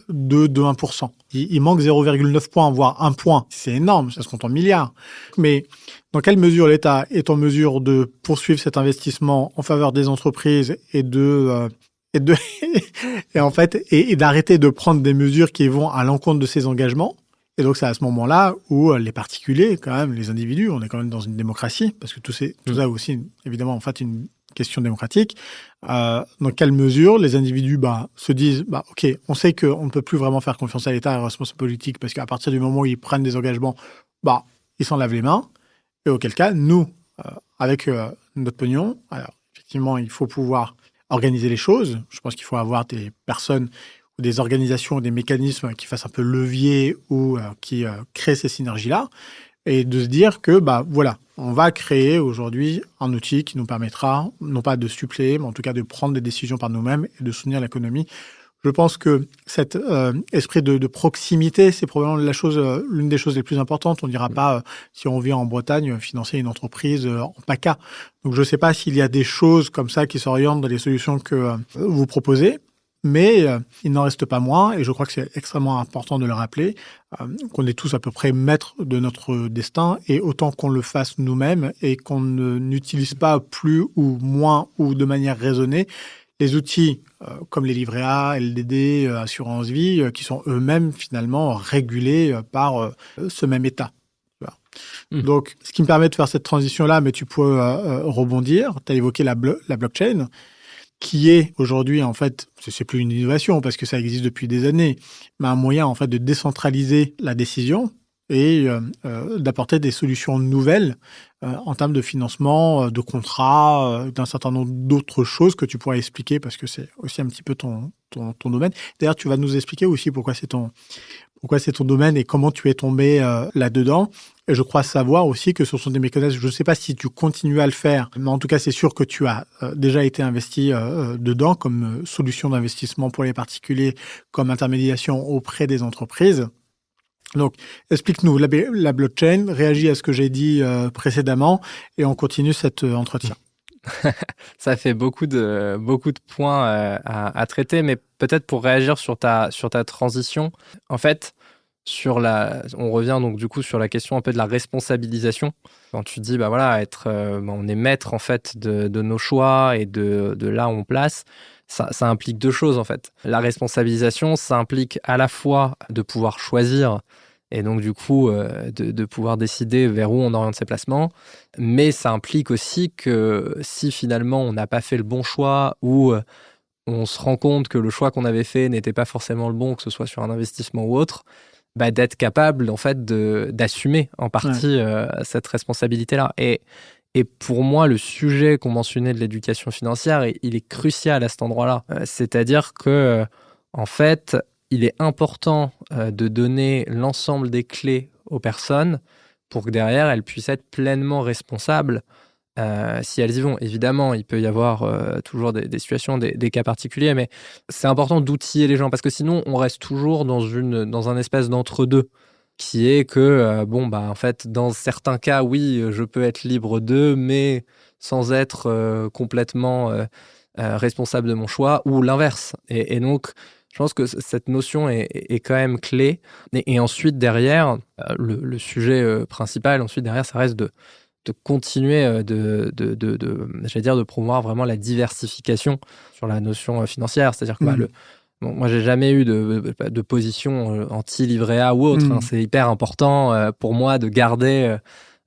1%. Il manque 0,9 points, voire 1 point. C'est énorme, ça se compte en milliards. Mais dans quelle mesure l'État est en mesure de poursuivre cet investissement en faveur des entreprises et d'arrêter de prendre des mesures qui vont à l'encontre de ces engagements? Et donc, c'est à ce moment-là où les particuliers, quand même, les individus, on est quand même dans une démocratie, parce que tout ça aussi, évidemment, en fait, une question démocratique. Dans quelle mesure les individus se disent OK, on sait qu'on ne peut plus vraiment faire confiance à l'État et à la responsabilité politique, parce qu'à partir du moment où ils prennent des engagements, ils s'en lavent les mains. Et auquel cas, nous, avec notre pognon, alors effectivement, il faut pouvoir organiser les choses. Je pense qu'il faut avoir des personnes ou des organisations ou des mécanismes qui fassent un peu levier ou qui créent ces synergies-là. Et de se dire que, voilà, on va créer aujourd'hui un outil qui nous permettra, non pas de suppléer, mais en tout cas de prendre des décisions par nous-mêmes et de soutenir l'économie. Je pense que cet esprit de proximité, c'est probablement l'une des choses les plus importantes. On ne dira pas, si on vit en Bretagne, financer une entreprise en PACA. Donc, je ne sais pas s'il y a des choses comme ça qui s'orientent dans les solutions que vous proposez. Mais il n'en reste pas moins, et je crois que c'est extrêmement important de le rappeler, qu'on est tous à peu près maîtres de notre destin, et autant qu'on le fasse nous-mêmes, et qu'on n'utilise pas plus ou moins ou de manière raisonnée les outils comme les livrets A, LDD, assurance vie, qui sont eux-mêmes finalement régulés par ce même État. Donc, ce qui me permet de faire cette transition-là, mais tu peux rebondir, tu as évoqué la blockchain, qui est aujourd'hui, en fait, c'est plus une innovation parce que ça existe depuis des années, mais un moyen, en fait, de décentraliser la décision et d'apporter des solutions nouvelles en termes de financement, de contrats, d'un certain nombre d'autres choses que tu pourrais expliquer parce que c'est aussi un petit peu ton domaine. D'ailleurs, tu vas nous expliquer aussi pourquoi c'est ton domaine et comment tu es tombé là-dedans. Et je crois savoir aussi que ce sont des mécanismes, je ne sais pas si tu continues à le faire, mais en tout cas, c'est sûr que tu as déjà été investi dedans comme solution d'investissement pour les particuliers, comme intermédiation auprès des entreprises. Donc, explique-nous la blockchain, réagis à ce que j'ai dit précédemment et on continue cet entretien. Ça fait beaucoup de points à traiter, mais peut-être pour réagir sur ta transition, en fait, on revient donc du coup sur la question un peu de la responsabilisation. Quand tu dis, on est maître en fait de nos choix et de là où on place, ça implique deux choses en fait. La responsabilisation, ça implique à la fois de pouvoir choisir et donc du coup de pouvoir décider vers où on oriente ses placements, mais ça implique aussi que si finalement on n'a pas fait le bon choix ou on se rend compte que le choix qu'on avait fait n'était pas forcément le bon, que ce soit sur un investissement ou autre, d'être capable en fait d'assumer en partie cette responsabilité-là. Et pour moi, le sujet qu'on mentionnait de l'éducation financière, il est crucial à cet endroit-là. C'est-à-dire que en fait, il est important de donner l'ensemble des clés aux personnes pour que derrière, elles puissent être pleinement responsables si elles y vont. Évidemment, il peut y avoir toujours des situations, des cas particuliers, mais c'est important d'outiller les gens parce que sinon, on reste toujours dans un espèce d'entre-deux qui est que, en fait, dans certains cas, oui, je peux être libre d'eux, mais sans être complètement responsable de mon choix, ou l'inverse. Et donc, je pense que cette notion est quand même clé. Et ensuite, derrière, le sujet principal, ensuite, derrière, ça reste de continuer de promouvoir vraiment la diversification sur la notion financière. C'est-à-dire que moi, j'ai jamais eu de position anti-livret A ou autre. C'est hyper important pour moi de garder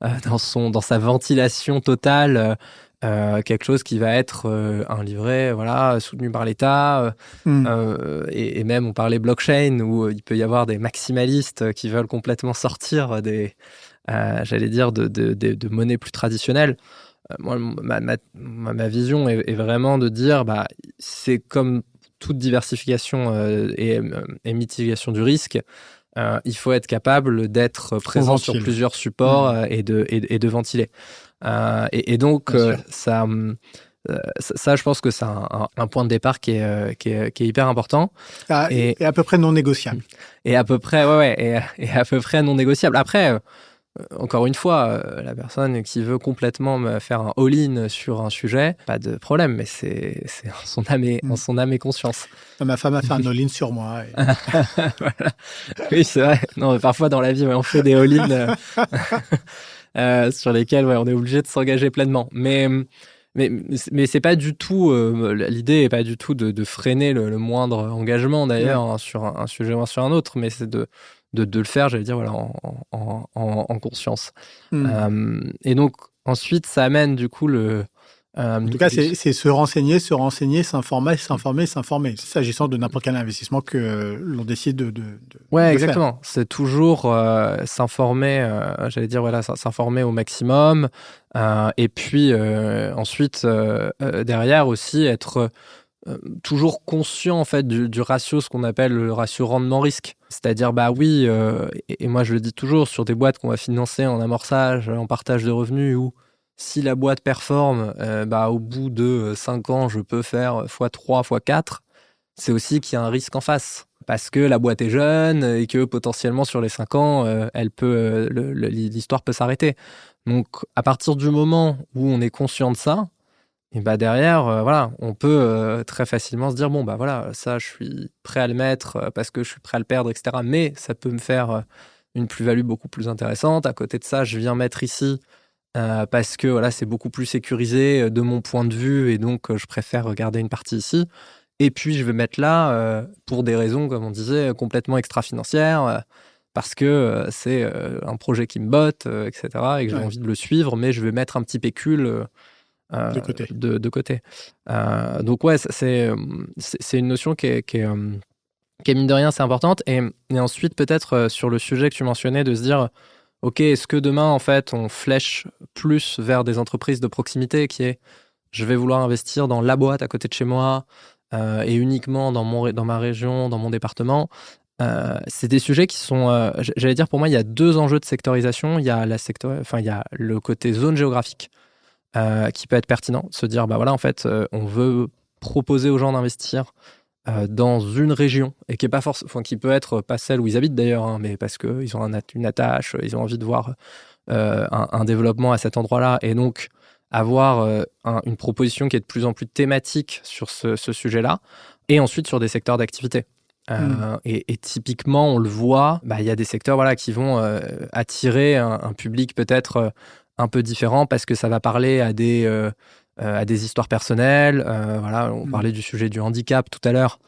dans sa ventilation totale quelque chose qui va être un livret soutenu par l'État. Et même, on parlait blockchain, où il peut y avoir des maximalistes qui veulent complètement sortir de monnaie plus traditionnelle. Moi, ma vision est vraiment de dire, c'est comme toute diversification et mitigation du risque, il faut être capable d'être présent sur plusieurs supports et de ventiler. Et donc, ça, je pense que c'est un point de départ qui est hyper important. Et à peu près non négociable. Et à peu près, et à peu près non négociable. Après, encore une fois, la personne qui veut complètement me faire un all-in sur un sujet, pas de problème, mais c'est en son âme et conscience. Ma femme a fait un all-in sur moi. Voilà. Oui, c'est vrai. Non, mais parfois dans la vie, on fait des all-in sur lesquels on est obligé de s'engager pleinement. Mais c'est pas du tout, l'idée est pas du tout de freiner le moindre engagement d'ailleurs sur un sujet ou sur un autre, mais c'est de le faire, j'allais dire, en conscience. Et donc, ensuite, ça amène du coup En tout cas, c'est se renseigner, s'informer. S'agissant de n'importe quel investissement que l'on décide de Ouais, de exactement. C'est toujours s'informer, j'allais dire, voilà, s'informer au maximum. Et puis ensuite, derrière aussi, être toujours conscient en fait du ratio, ce qu'on appelle le ratio rendement-risque. C'est-à-dire, bah oui, et moi je le dis toujours, sur des boîtes qu'on va financer en amorçage, en partage de revenus, où si la boîte performe, bah, au bout de 5 ans, je peux faire x3, x4, c'est aussi qu'il y a un risque en face. Parce que la boîte est jeune et que potentiellement sur les 5 ans, l'histoire peut s'arrêter. Donc à partir du moment où on est conscient de ça, et bah derrière, voilà, on peut très facilement se dire, bon, bah voilà, ça je suis prêt à le mettre parce que je suis prêt à le perdre, etc. Mais ça peut me faire une plus-value beaucoup plus intéressante. À côté de ça, je viens mettre ici parce que voilà, c'est beaucoup plus sécurisé de mon point de vue et donc je préfère garder une partie ici. Et puis je vais mettre là pour des raisons, comme on disait, complètement extra-financières, parce que c'est un projet qui me botte, etc. et que j'ai envie de le suivre, mais je vais mettre un petit pécule de côté. Donc ouais, c'est une notion qui est mine de rien, c'est importante. Et ensuite, peut-être sur le sujet que tu mentionnais, de se dire, ok, est-ce que demain, en fait, on flèche plus vers des entreprises de proximité, qui est, je vais vouloir investir dans la boîte à côté de chez moi, et uniquement dans ma région, dans mon département. C'est des sujets qui sont, j'allais dire, pour moi, il y a 2 enjeux de sectorisation. Il y a il y a le côté zone géographique qui peut être pertinent, de se dire, bah voilà, en fait, on veut proposer aux gens d'investir dans une région et qui est pas qui peut être pas celle où ils habitent d'ailleurs, hein, mais parce que ils ont une attache, ils ont envie de voir un développement à cet endroit-là, et donc avoir une proposition qui est de plus en plus thématique sur ce sujet-là, et ensuite sur des secteurs d'activité. Et typiquement, on le voit, bah, y a des secteurs, voilà, qui vont attirer un public peut-être un peu différent, parce que ça va parler à des histoires personnelles. Voilà, on parlait du sujet du handicap tout à l'heure.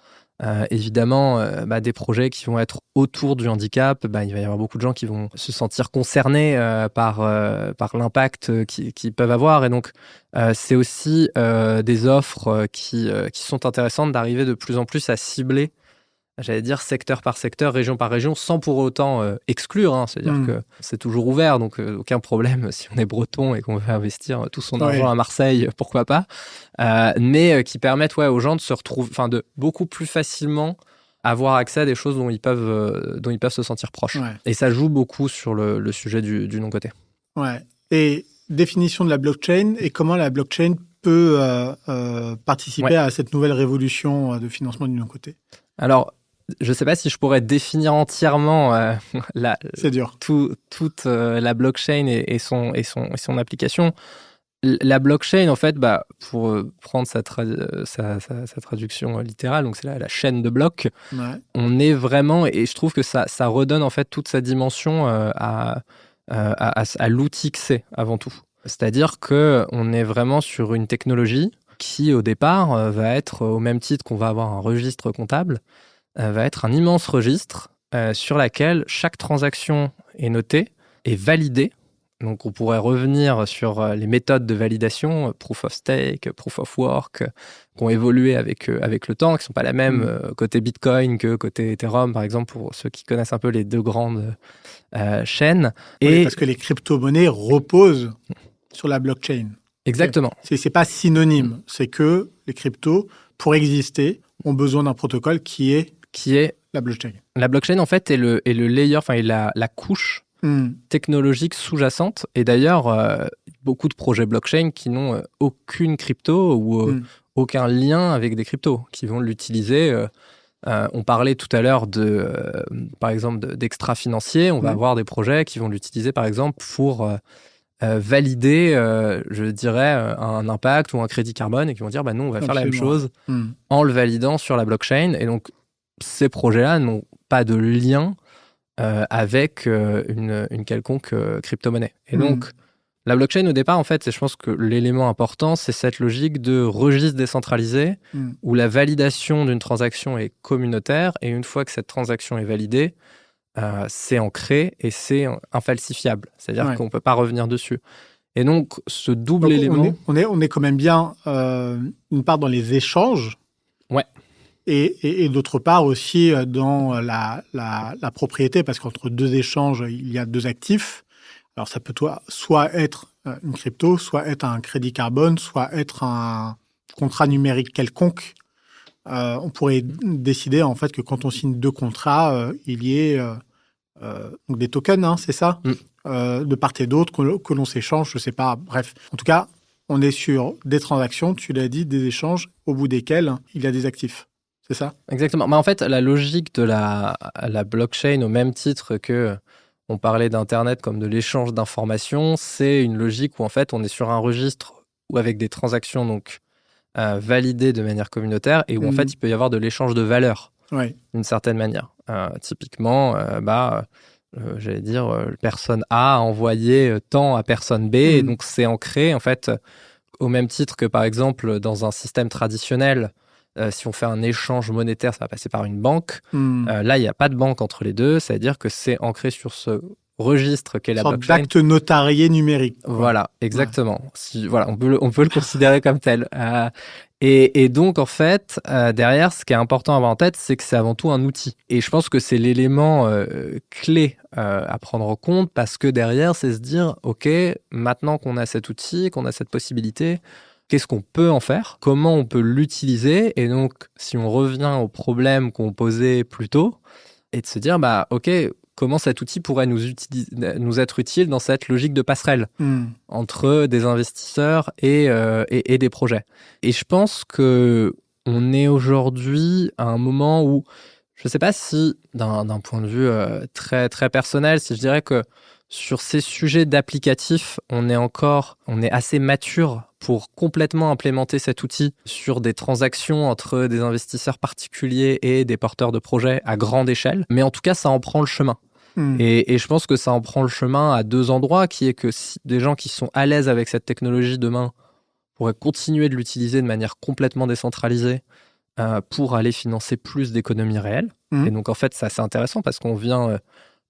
Évidemment, bah, des projets qui vont être autour du handicap, bah, il va y avoir beaucoup de gens qui vont se sentir concernés par l'impact qu'ils peuvent avoir. Et donc, c'est aussi des offres qui sont intéressantes, d'arriver de plus en plus à cibler, j'allais dire, secteur par secteur, région par région, sans pour autant exclure. Hein. C'est-à-dire que c'est toujours ouvert, donc aucun problème si on est breton et qu'on veut investir tout son argent à Marseille, pourquoi pas. Mais qui permettent aux gens de se retrouver, de beaucoup plus facilement avoir accès à des choses dont ils peuvent se sentir proches. Ouais. Et ça joue beaucoup sur le sujet du non-coté. Ouais. Et définition de la blockchain et comment la blockchain peut participer à cette nouvelle révolution de financement du non-coté. Alors, je ne sais pas si je pourrais définir entièrement c'est dur. Toute la blockchain et son application. La blockchain, en fait, bah, pour prendre sa traduction littérale, donc c'est la chaîne de blocs, on est vraiment, et je trouve que ça redonne en fait toute sa dimension à l'outil que c'est avant tout. C'est-à-dire qu'on est vraiment sur une technologie qui, au départ, va être, au même titre qu'on va avoir un registre comptable, va être un immense registre sur laquelle chaque transaction est notée et validée. Donc, on pourrait revenir sur les méthodes de validation, proof of stake, proof of work, qui ont évolué avec le temps, qui ne sont pas la même côté Bitcoin que côté Ethereum, par exemple, pour ceux qui connaissent un peu les 2 grandes chaînes. Oui, parce que les crypto-monnaies reposent sur la blockchain. Exactement. C'est pas synonyme. C'est que les cryptos, pour exister, ont besoin d'un protocole qui est la blockchain. La blockchain, en fait, est le layer, est la couche technologique sous-jacente. Et d'ailleurs, beaucoup de projets blockchain qui n'ont aucune crypto ou aucun lien avec des cryptos, qui vont l'utiliser. On parlait tout à l'heure par exemple, d'extra-financier. On va avoir des projets qui vont l'utiliser, par exemple, pour valider, je dirais, un impact ou un crédit carbone, et qui vont dire, bah, nous, on va faire la même chose en le validant sur la blockchain. Et donc, ces projets-là n'ont pas de lien avec une quelconque crypto-monnaie. Et donc, la blockchain, au départ, en fait, je pense que l'élément important, c'est cette logique de registre décentralisé où la validation d'une transaction est communautaire, et une fois que cette transaction est validée, c'est ancré et c'est infalsifiable. C'est-à-dire qu'on ne peut pas revenir dessus. Et donc, ce double Donc, élément... on est quand même bien, d'une part, dans les échanges. Ouais. Et d'autre part aussi dans la propriété, parce qu'entre deux échanges, il y a deux actifs. Alors, ça peut soit être une crypto, soit être un crédit carbone, soit être un contrat numérique quelconque. On pourrait décider, en fait, que quand on signe deux contrats, il y ait donc des tokens, hein, c'est ça, de part et d'autre, que l'on s'échange, je sais pas. Bref, en tout cas, on est sur des transactions, tu l'as dit, des échanges, au bout desquels il y a des actifs. C'est ça? Exactement. Mais en fait, la logique de la blockchain, au même titre que on parlait d'Internet comme de l'échange d'informations, c'est une logique où en fait, on est sur un registre où avec des transactions donc validées de manière communautaire et où en fait, il peut y avoir de l'échange de valeurs d'une certaine manière. Typiquement, j'allais dire, personne A a envoyé tant à personne B et donc c'est ancré en fait au même titre que par exemple dans un système traditionnel. Si on fait un échange monétaire, ça va passer par une banque. Là, il n'y a pas de banque entre les deux. C'est-à-dire que c'est ancré sur ce registre qu'est la blockchain. D'acte notarié numérique. Quoi. Voilà, exactement. Ouais. On peut le considérer comme tel. Et donc, en fait, derrière, ce qui est important à avoir en tête, c'est que c'est avant tout un outil. Et je pense que c'est l'élément clé à prendre en compte parce que derrière, c'est se dire, OK, maintenant qu'on a cet outil, qu'on a cette possibilité, qu'est-ce qu'on peut en faire? Comment on peut l'utiliser? Et donc, si on revient au problème qu'on posait plus tôt, et de se dire, OK, comment cet outil pourrait nous être utile dans cette logique de passerelle entre des investisseurs et des projets. Et je pense qu'on est aujourd'hui à un moment où, je ne sais pas si, d'un point de vue très, très personnel, si je dirais que sur ces sujets d'applicatifs, on est assez mature pour complètement implémenter cet outil sur des transactions entre des investisseurs particuliers et des porteurs de projets à grande échelle. Mais en tout cas, ça en prend le chemin. Et je pense que ça en prend le chemin à deux endroits, qui est que des gens qui sont à l'aise avec cette technologie demain pourraient continuer de l'utiliser de manière complètement décentralisée pour aller financer plus d'économies réelles. Et donc, en fait, c'est assez intéressant parce qu'on vient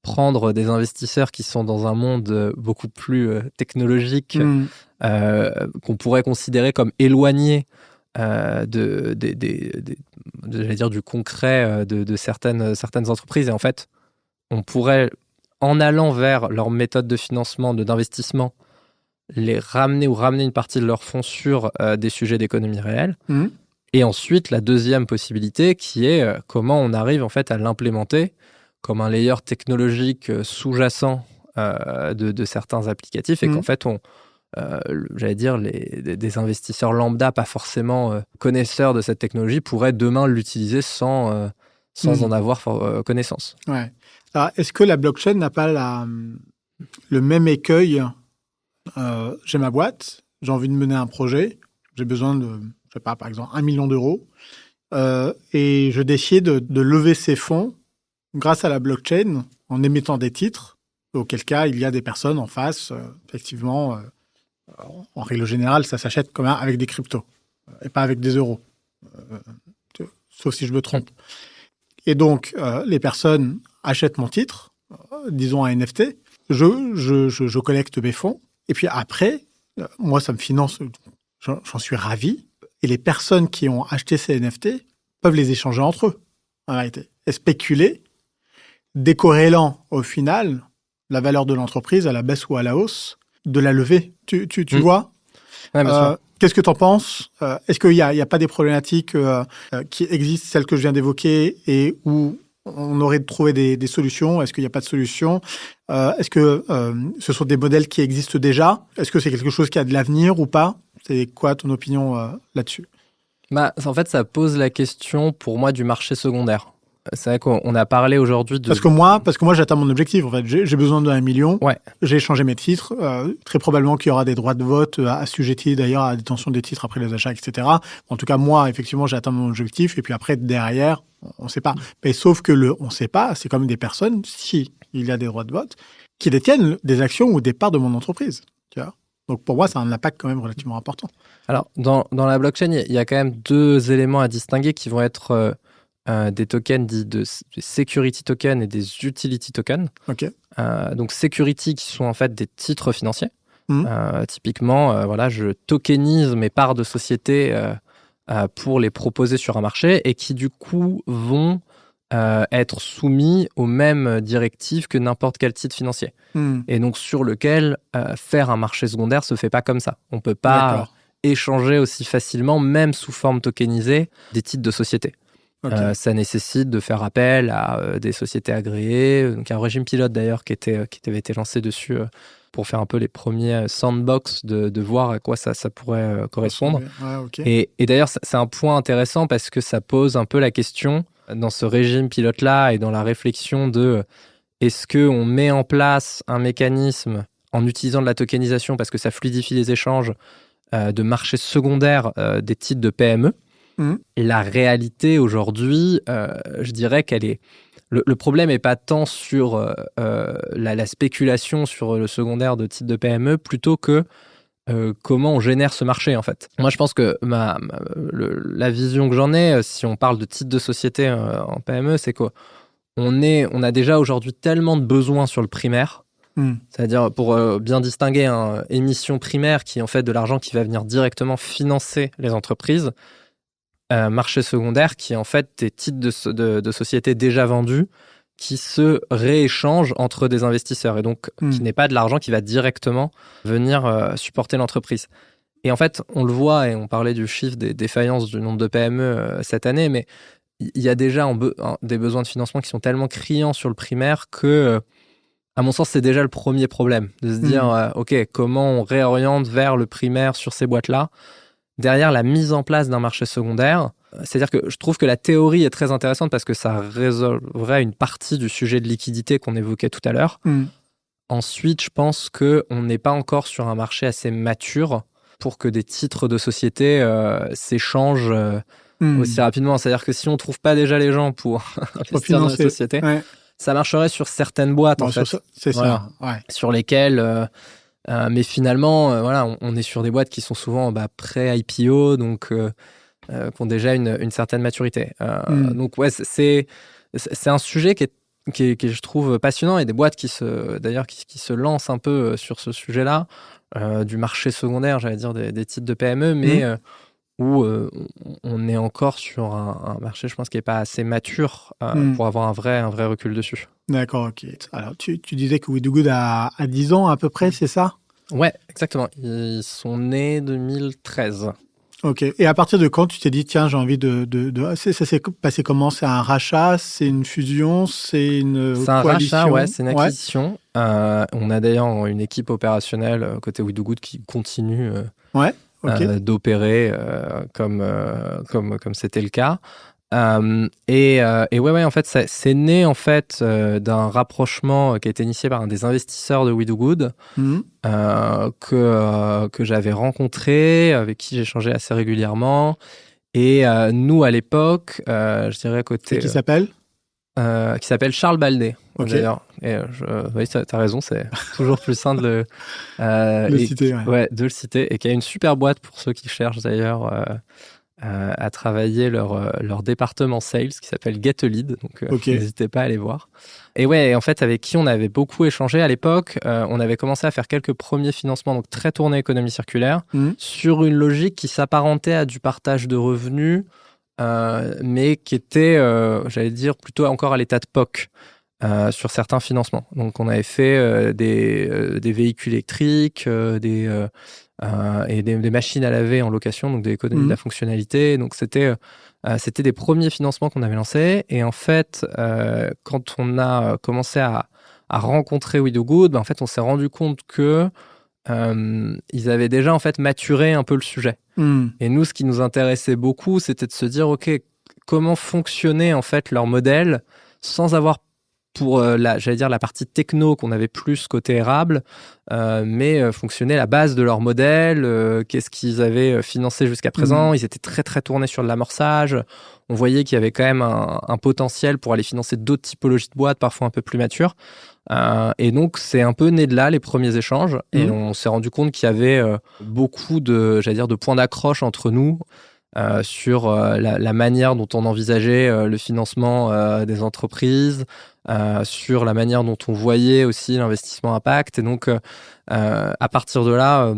prendre des investisseurs qui sont dans un monde beaucoup plus technologique, qu'on pourrait considérer comme éloignés j'allais dire du concret de certaines entreprises. Et en fait, on pourrait, en allant vers leur méthode de financement, d'investissement, les ramener une partie de leurs fonds sur des sujets d'économie réelle. Et ensuite, la deuxième possibilité qui est comment on arrive en fait à l'implémenter comme un layer technologique sous-jacent de certains applicatifs et qu'en fait, j'allais dire, des investisseurs lambda, pas forcément connaisseurs de cette technologie, pourraient demain l'utiliser sans en avoir connaissance. Ouais. Alors, est-ce que la blockchain n'a pas le même écueil? J'ai ma boîte, j'ai envie de mener un projet, j'ai besoin de, je sais pas, par exemple, 1 million d'euros, et je décide de lever ces fonds grâce à la blockchain en émettant des titres, auquel cas il y a des personnes en face, effectivement, en règle générale, ça s'achète comme avec des cryptos et pas avec des euros, sauf si je me trompe. Et donc, les personnes achètent mon titre, disons un NFT, je collecte mes fonds, et puis après, moi, ça me finance, j'en suis ravi, et les personnes qui ont acheté ces NFT peuvent les échanger entre eux, en réalité, et spéculer, décorrélant au final la valeur de l'entreprise à la baisse ou à la hausse de la levée. Tu vois? Ouais, bien sûr. Qu'est-ce que tu en penses? Est-ce qu'il n'y a pas des problématiques qui existent, celles que je viens d'évoquer, et où on aurait trouvé des solutions? Est-ce qu'il n'y a pas de solution? Est-ce que ce sont des modèles qui existent déjà? Est-ce que c'est quelque chose qui a de l'avenir ou pas? C'est quoi ton opinion là-dessus? En fait, ça pose la question, pour moi, du marché secondaire. C'est vrai qu'on a parlé aujourd'hui de... Parce que moi, j'atteins mon objectif. En fait, j'ai besoin de 1 million. Ouais. J'ai échangé mes titres. Très probablement qu'il y aura des droits de vote assujettis d'ailleurs à la détention des titres après les achats, etc. En tout cas, moi, effectivement, j'ai atteint mon objectif. Et puis après, derrière, on ne sait pas. Mais sauf que on ne sait pas, c'est quand même des personnes, si il y a des droits de vote, qui détiennent des actions ou des parts de mon entreprise. Tu vois. Donc pour moi, ça a un impact quand même relativement important. Alors, dans la blockchain, il y a quand même deux éléments à distinguer qui vont être... des tokens dits de security tokens et des utility tokens. Okay. Donc security qui sont en fait des titres financiers. Typiquement, voilà, je tokenise mes parts de société pour les proposer sur un marché et qui du coup vont être soumis aux mêmes directives que n'importe quel titre financier. Et donc sur lequel faire un marché secondaire se fait pas comme ça. On peut pas échanger aussi facilement, même sous forme tokenisée, des titres de société. Ça nécessite de faire appel à des sociétés agréées. Donc, il y a un régime pilote d'ailleurs qui avait été lancé dessus pour faire un peu les premiers sandbox de voir à quoi ça pourrait correspondre. Et d'ailleurs, c'est un point intéressant parce que ça pose un peu la question dans ce régime pilote-là et dans la réflexion de est-ce qu'on met en place un mécanisme en utilisant de la tokenisation parce que ça fluidifie les échanges de marché secondaire des titres de PME. Et la réalité aujourd'hui, je dirais qu'elle est... Le problème n'est pas tant sur la spéculation sur le secondaire de titres de PME, plutôt que comment on génère ce marché, en fait. Moi, je pense que la vision que j'en ai, si on parle de titres de société en PME, c'est qu'on a déjà aujourd'hui tellement de besoins sur le primaire. C'est-à-dire, pour bien distinguer, émission primaire qui est en fait de l'argent qui va venir directement financer les entreprises, marché secondaire qui est en fait des titres de sociétés déjà vendus qui se rééchangent entre des investisseurs et donc qui n'est pas de l'argent qui va directement venir supporter l'entreprise. Et en fait, on le voit et on parlait du chiffre des défaillances du nombre de PME cette année, mais il y a déjà des besoins de financement qui sont tellement criants sur le primaire que, à mon sens, c'est déjà le premier problème de se dire OK, comment on réoriente vers le primaire sur ces boîtes-là. Derrière la mise en place d'un marché secondaire, c'est-à-dire que je trouve que la théorie est très intéressante parce que ça résolverait une partie du sujet de liquidité qu'on évoquait tout à l'heure. Ensuite, je pense qu'on n'est pas encore sur un marché assez mature pour que des titres de société s'échangent aussi rapidement. C'est-à-dire que si on ne trouve pas déjà les gens pour investir dans la société, ça marcherait sur certaines boîtes, en fait. C'est ça, sur lesquelles... mais finalement, voilà, on est sur des boîtes qui sont souvent pré-IPO, donc qui ont déjà une certaine maturité. Donc ouais, c'est un sujet qui est, je trouve, passionnant, et des boîtes qui se lancent un peu sur ce sujet-là, du marché secondaire, j'allais dire, des titres de PME, mais où on est encore sur un marché, je pense, qui n'est pas assez mature pour avoir un vrai recul dessus. D'accord, ok. Alors, tu disais que We Do Good a 10 ans à peu près, c'est ça ? Ouais, exactement. Ils sont nés 2013. Ok. Et à partir de quand tu t'es dit, tiens, j'ai envie ça s'est passé comment ? C'est un rachat ? C'est une fusion ? C'est une coalition ? C'est un rachat, ouais, c'est une acquisition. On a d'ailleurs une équipe opérationnelle côté We Do Good qui continue d'opérer comme c'était le cas. Et ouais, en fait, c'est né en fait d'un rapprochement qui a été initié par un des investisseurs de We Do Good que j'avais rencontré, avec qui j'échangeais assez régulièrement. Et nous, à l'époque, je dirais côté... Et qui s'appelle Charles Baldé, d'ailleurs. Et oui, t'as raison, c'est toujours plus simple de le citer. De le citer. Et qui a une super boîte pour ceux qui cherchent d'ailleurs à travailler leur département sales qui s'appelle Get a Lead. Donc n'hésitez pas à aller voir. Et ouais, en fait, avec qui on avait beaucoup échangé à l'époque, on avait commencé à faire quelques premiers financements, donc très tournés économie circulaire, sur une logique qui s'apparentait à du partage de revenus, mais qui était, j'allais dire, plutôt encore à l'état de POC sur certains financements. Donc, on avait fait des véhicules électriques, et des machines à laver en location, donc des économies de la fonctionnalité. Donc, c'était des premiers financements qu'on avait lancés. Et en fait, quand on a commencé à rencontrer We Do Good, en fait, on s'est rendu compte que ils avaient déjà en fait maturé un peu le sujet. Et nous, ce qui nous intéressait beaucoup, c'était de se dire, OK, comment fonctionnait en fait leur modèle sans avoir pour la partie techno qu'on avait plus côté érable, mais fonctionnait la base de leur modèle, qu'est-ce qu'ils avaient financé jusqu'à présent. Ils étaient très très tournés sur de l'amorçage. On voyait qu'il y avait quand même un potentiel pour aller financer d'autres typologies de boîtes, parfois un peu plus matures. Et donc, c'est un peu né de là, les premiers échanges. Et on s'est rendu compte qu'il y avait beaucoup de points d'accroche entre nous sur la manière dont on envisageait le financement des entreprises, sur la manière dont on voyait aussi l'investissement impact. Et donc, à partir de là,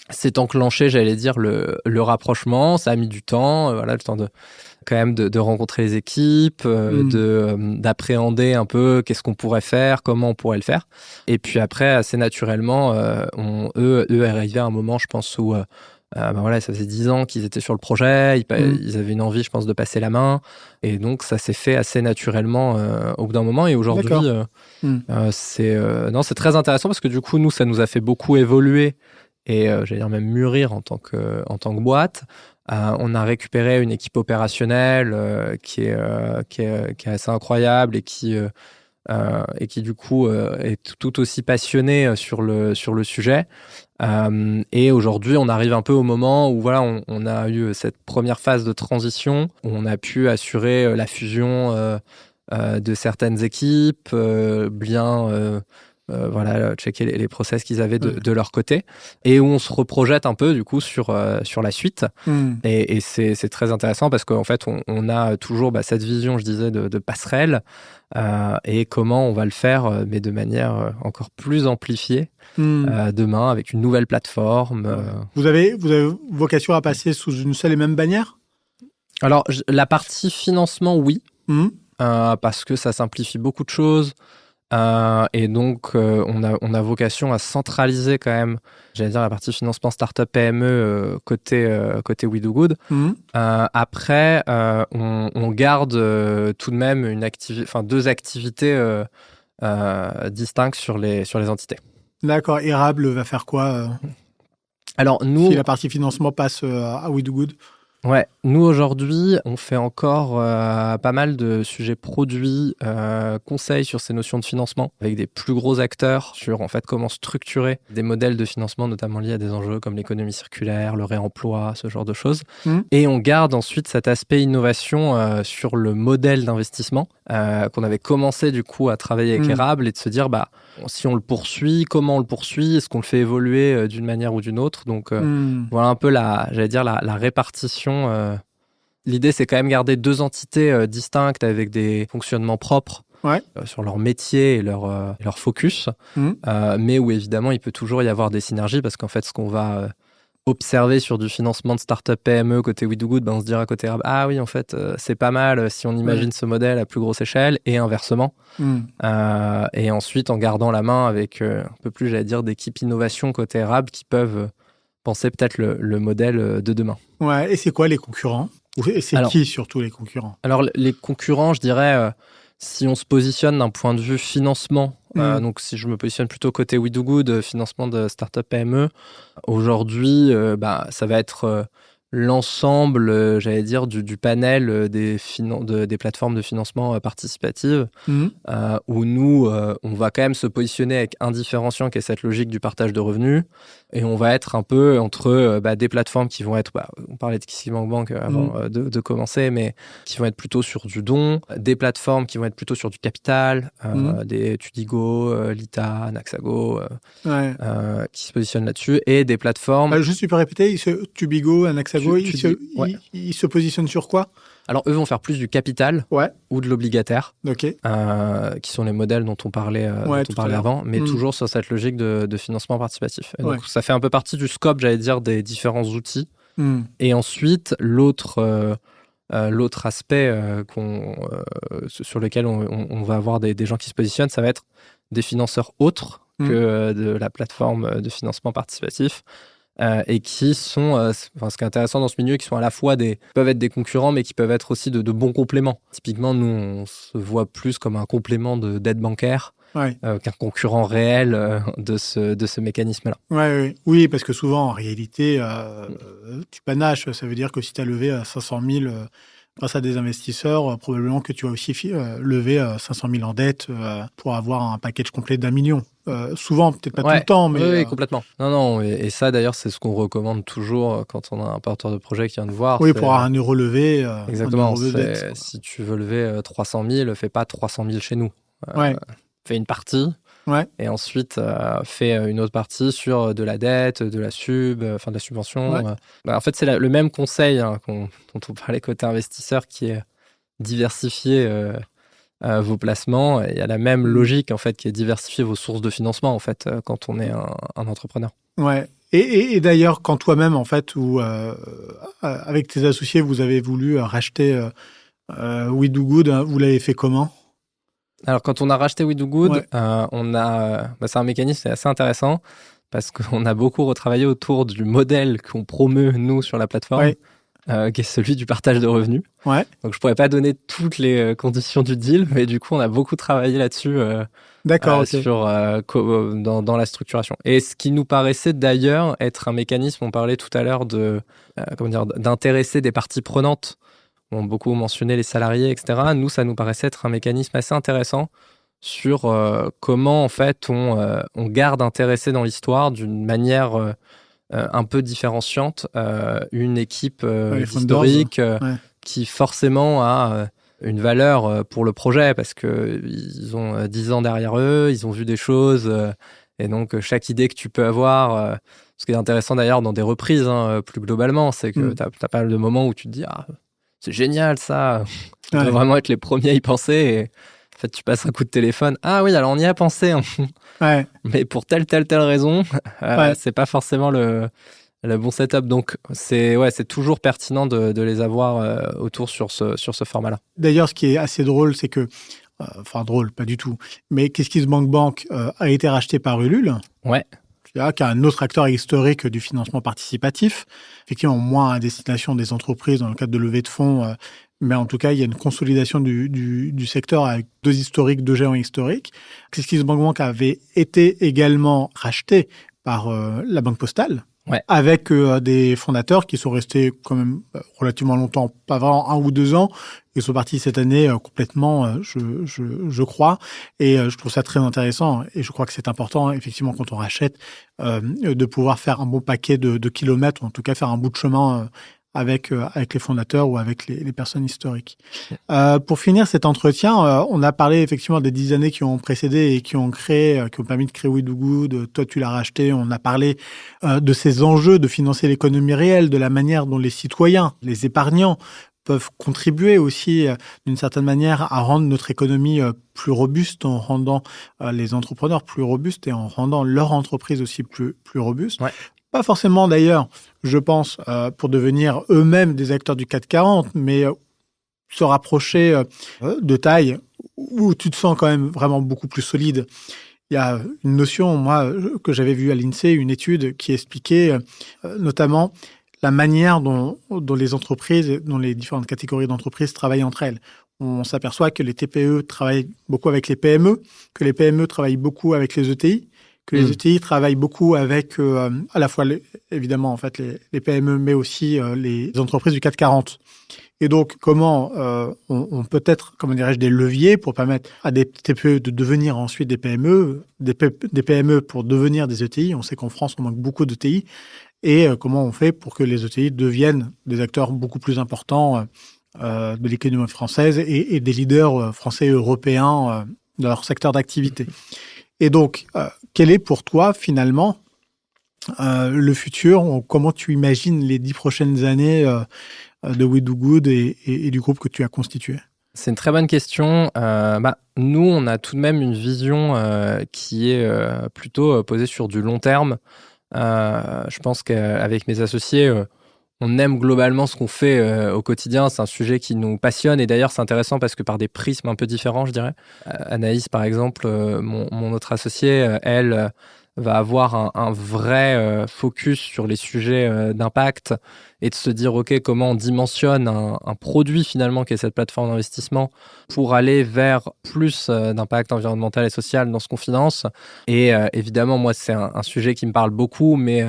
s'est enclenché, j'allais dire, le rapprochement. Ça a mis du temps, voilà, le temps de rencontrer les équipes, d'appréhender un peu qu'est-ce qu'on pourrait faire, comment on pourrait le faire. Et puis après, assez naturellement, eux arrivaient à un moment, je pense, où voilà, ça faisait 10 ans qu'ils étaient sur le projet, ils avaient une envie, je pense, de passer la main. Et donc, ça s'est fait assez naturellement au bout d'un moment. Et aujourd'hui, c'est très intéressant parce que du coup, nous, ça nous a fait beaucoup évoluer et j'allais dire même mûrir en tant que boîte. On a récupéré une équipe opérationnelle qui est assez incroyable et qui du coup est tout aussi passionnée sur le sujet. Et aujourd'hui, on arrive un peu au moment où voilà, on a eu cette première phase de transition où on a pu assurer la fusion de certaines équipes, voilà, checker les process qu'ils avaient de leur côté, et où on se reprojette un peu du coup sur la suite. Et c'est très intéressant parce qu'en fait on a toujours cette vision, je disais, de passerelle, et comment on va le faire, mais de manière encore plus amplifiée demain avec une nouvelle plateforme. Vous avez vocation à passer sous une seule et même bannière ? Alors la partie financement, oui, parce que ça simplifie beaucoup de choses. Et donc, on a vocation à centraliser quand même, j'allais dire, la partie financement startup PME côté We Do Good. Après, on garde tout de même deux activités distinctes sur les entités. D'accord. Érable va faire quoi Alors, nous, si la partie financement passe à We Do Good ? Ouais, nous aujourd'hui, on fait encore pas mal de sujets produits, conseils sur ces notions de financement, avec des plus gros acteurs sur en fait comment structurer des modèles de financement, notamment liés à des enjeux comme l'économie circulaire, le réemploi, ce genre de choses. Et on garde ensuite cet aspect innovation sur le modèle d'investissement qu'on avait commencé du coup à travailler avec Érable, et de se dire si on le poursuit, comment on le poursuit, est-ce qu'on le fait évoluer d'une manière ou d'une autre. Donc voilà un peu la répartition. L'idée, c'est quand même garder deux entités distinctes avec des fonctionnements propres sur leur métier et leur focus, mais où évidemment il peut toujours y avoir des synergies, parce qu'en fait ce qu'on va observer sur du financement de start-up PME côté We Do Good, on se dira côté Érable, ah oui, en fait c'est pas mal si on imagine ce modèle à plus grosse échelle, et inversement. Et ensuite en gardant la main avec un peu plus, j'allais dire, d'équipes innovation côté Érable qui peuvent penser peut-être le modèle de demain. Ouais, et c'est quoi les concurrents ? Et c'est qui surtout les concurrents ? Alors les concurrents, je dirais, si on se positionne d'un point de vue financement, donc si je me positionne plutôt côté We Do Good, financement de start-up PME, aujourd'hui, ça va être l'ensemble, j'allais dire, du panel des plateformes de financement participatives, où nous, on va quand même se positionner avec un différenciant qui est cette logique du partage de revenus, et on va être un peu entre des plateformes qui vont être, on parlait de KissKissBankBank avant de commencer, mais qui vont être plutôt sur du don, des plateformes qui vont être plutôt sur du capital, des Tudigo, Lita, Naxago, qui se positionnent là-dessus, et des plateformes... juste tu peux répéter, Tubigo, Naxago, ils se positionnent sur quoi ? Alors, eux vont faire plus du capital ou de l'obligataire, qui sont les modèles dont on parlait avant, mais toujours sur cette logique de financement participatif. Et donc, ça fait un peu partie du scope, j'allais dire, des différents outils. Et ensuite, l'autre aspect sur lequel on va avoir des gens qui se positionnent, ça va être des financeurs autres que de la plateforme de financement participatif. Et qui sont, ce qui est intéressant dans ce milieu, qui sont à la fois peuvent être des concurrents, mais qui peuvent être aussi de bons compléments. Typiquement, nous, on se voit plus comme un complément d'aide bancaire qu'un concurrent réel de ce mécanisme-là. Oui, parce que souvent, en réalité, tu panaches. Ça veut dire que si tu as levé 500 000 grâce à des investisseurs, probablement que tu vas aussi lever 500 000 en dette pour avoir un package complet d'1 million. Souvent, peut-être pas tout le temps, mais... Oui, complètement. Non, et ça, d'ailleurs, c'est ce qu'on recommande toujours quand on a un porteur de projet qui vient nous voir. Oui, pour avoir un euro levé. Exactement. Si tu veux lever 300 000, fais pas 300 000 chez nous. Fais une partie. Et ensuite, fais une autre partie sur de la dette, de la de la subvention. En fait, c'est le même conseil dont on parlait côté investisseur, qui est diversifier vos placements. Il y a la même logique en fait qui est diversifier vos sources de financement en fait quand on est un entrepreneur. Ouais. Et d'ailleurs, quand toi-même, en fait, ou avec tes associés, vous avez voulu racheter We Do Good, vous l'avez fait comment? Alors, quand on a racheté We Do Good, c'est un mécanisme assez intéressant parce qu'on a beaucoup retravaillé autour du modèle qu'on promeut, nous, sur la plateforme, qui est celui du partage de revenus. Ouais. Donc, je pourrais pas donner toutes les conditions du deal, mais du coup, on a beaucoup travaillé là-dessus D'accord, ok. dans la structuration. Et ce qui nous paraissait d'ailleurs être un mécanisme, on parlait tout à l'heure d'intéresser des parties prenantes. On a beaucoup mentionné les salariés, etc. Nous, ça nous paraissait être un mécanisme assez intéressant sur comment, en fait, on garde intéressé dans l'histoire d'une manière un peu différenciante une équipe historique qui forcément a une valeur pour le projet parce qu'ils ont 10 ans derrière eux, ils ont vu des choses et donc chaque idée que tu peux avoir, ce qui est intéressant d'ailleurs dans des reprises plus globalement, c'est que tu as pas de moments où tu te dis c'est génial ça, on doit vraiment être les premiers à y penser et en fait tu passes un coup de téléphone, ah oui alors on y a pensé mais pour telle raison c'est pas forcément le bon setup, donc c'est toujours pertinent de les avoir autour sur ce format-là. D'ailleurs, ce qui est assez drôle, c'est que, drôle, pas du tout, mais KissKissBankBank a été racheté par Ulule. Ouais. Qui est un autre acteur historique du financement participatif, effectivement moins à destination des entreprises dans le cadre de levée de fonds, mais en tout cas, il y a une consolidation du secteur avec deux géants historiques. KissKissBankBank avait été également racheté par la Banque Postale. Ouais. Avec des fondateurs qui sont restés quand même relativement longtemps, pas vraiment 1 ou 2 ans. Ils sont partis cette année complètement, je crois. Et je trouve ça très intéressant. Et je crois que c'est important, effectivement, quand on rachète, de pouvoir faire un bon paquet de kilomètres, ou en tout cas faire un bout de chemin avec les fondateurs ou avec les personnes historiques. Pour finir cet entretien, on a parlé effectivement des 10 années qui ont précédé et qui ont permis de créer We Do Good. Toi, tu l'as racheté. On a parlé de ces enjeux de financer l'économie réelle, de la manière dont les citoyens, les épargnants peuvent contribuer aussi d'une certaine manière à rendre notre économie plus robuste en rendant les entrepreneurs plus robustes et en rendant leur entreprise aussi plus robuste. Ouais. Pas forcément d'ailleurs, je pense, pour devenir eux-mêmes des acteurs du CAC 40, mais se rapprocher de taille où tu te sens quand même vraiment beaucoup plus solide. Il y a une notion, moi, que j'avais vue à l'INSEE, une étude qui expliquait notamment la manière dont les entreprises, dont les différentes catégories d'entreprises travaillent entre elles. On s'aperçoit que les TPE travaillent beaucoup avec les PME, que les PME travaillent beaucoup avec les ETI, que les ETI travaillent beaucoup avec à la fois évidemment en fait les PME, mais aussi les entreprises du CAC 40. Et donc comment on peut être, comment dirais-je, des leviers pour permettre à des TPE de devenir ensuite des PME, des PME pour devenir des ETI. On sait qu'en France on manque beaucoup d'ETI. Et comment on fait pour que les ETI deviennent des acteurs beaucoup plus importants de l'économie française et des leaders français et européens dans leur secteur d'activité. Et donc, quel est pour toi, finalement, le futur? Comment tu imagines les 10 prochaines années de We Do Good et du groupe que tu as constitué? C'est une très bonne question. Nous, on a tout de même une vision qui est plutôt posée sur du long terme. Je pense qu'avec mes associés, on aime globalement ce qu'on fait au quotidien. C'est un sujet qui nous passionne. Et d'ailleurs, c'est intéressant parce que par des prismes un peu différents, je dirais. Anaïs, par exemple, mon autre associée, elle va avoir un vrai focus sur les sujets d'impact et de se dire, OK, comment on dimensionne un produit finalement qui est cette plateforme d'investissement pour aller vers plus d'impact environnemental et social dans ce qu'on finance. Et évidemment, moi, c'est un sujet qui me parle beaucoup, mais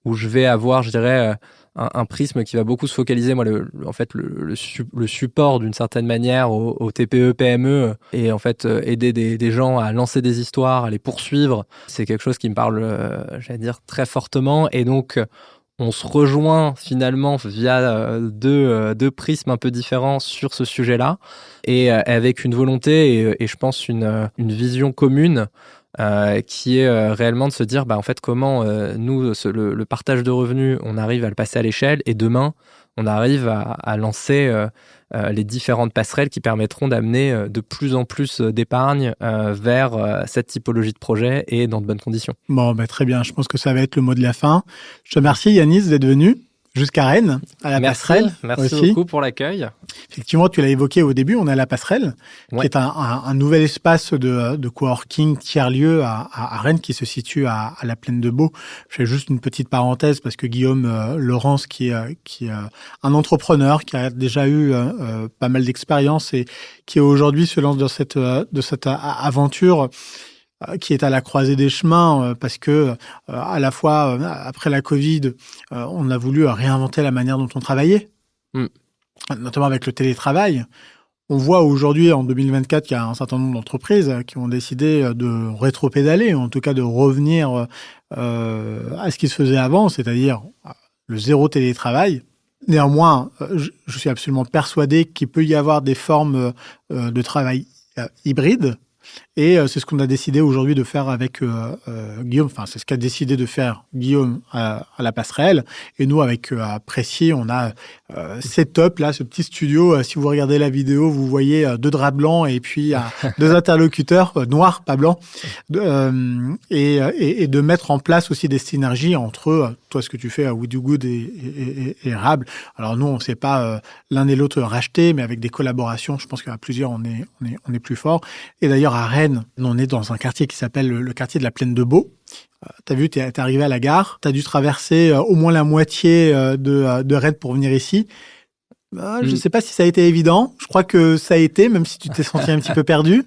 où je vais avoir, je dirais, un prisme qui va beaucoup se focaliser, moi, le support d'une certaine manière aux TPE, PME et en fait aider des gens à lancer des histoires, à les poursuivre. C'est quelque chose qui me parle, j'allais dire, très fortement. Et donc, on se rejoint finalement via deux prismes un peu différents sur ce sujet-là et avec une volonté et je pense une vision commune qui est réellement de se dire en fait comment nous le partage de revenus on arrive à le passer à l'échelle et demain on arrive à lancer les différentes passerelles qui permettront d'amener de plus en plus d'épargne vers cette typologie de projet et dans de bonnes conditions. Bon, très bien. Je pense que ça va être le mot de la fin. Je te remercie, Yanis, d'être venu jusqu'à Rennes, à la passerelle. Merci aussi. beaucoup pour l'accueil. Effectivement, tu l'as évoqué au début, on est à la passerelle, qui est un nouvel espace de coworking tiers-lieu à Rennes qui se situe à la Plaine de Beau. Je fais juste une petite parenthèse parce que Guillaume Laurence, qui est un entrepreneur qui a déjà eu pas mal d'expérience et qui aujourd'hui se lance dans cette aventure qui est à la croisée des chemins parce que à la fois après la Covid, on a voulu réinventer la manière dont on travaillait, notamment avec le télétravail. On voit aujourd'hui en 2024 qu'il y a un certain nombre d'entreprises qui ont décidé de rétro-pédaler, en tout cas de revenir à ce qui se faisait avant, c'est-à-dire le zéro télétravail. Néanmoins, je suis absolument persuadé qu'il peut y avoir des formes de travail hybrides. Et c'est ce qu'on a décidé aujourd'hui de faire avec Guillaume. Enfin, c'est ce qu'a décidé de faire Guillaume à la passerelle. Et nous, avec Précis, on a setup, là, ce petit studio. Si vous regardez la vidéo, vous voyez 2 draps blancs et puis 2 interlocuteurs, noirs, pas blancs. Et de mettre en place aussi des synergies entre toi, ce que tu fais à We Do Good et Érable. Alors nous, on ne s'est pas l'un et l'autre racheté, mais avec des collaborations, je pense qu'à plusieurs, on est plus fort. Et d'ailleurs, à Rennes, on est dans un quartier qui s'appelle le quartier de la Plaine de Beau. T'as vu, t'es arrivé à la gare, t'as dû traverser au moins la moitié de Rennes pour venir ici. Je ne sais pas si ça a été évident. Je crois que ça a été, même si tu t'es senti un petit peu perdu.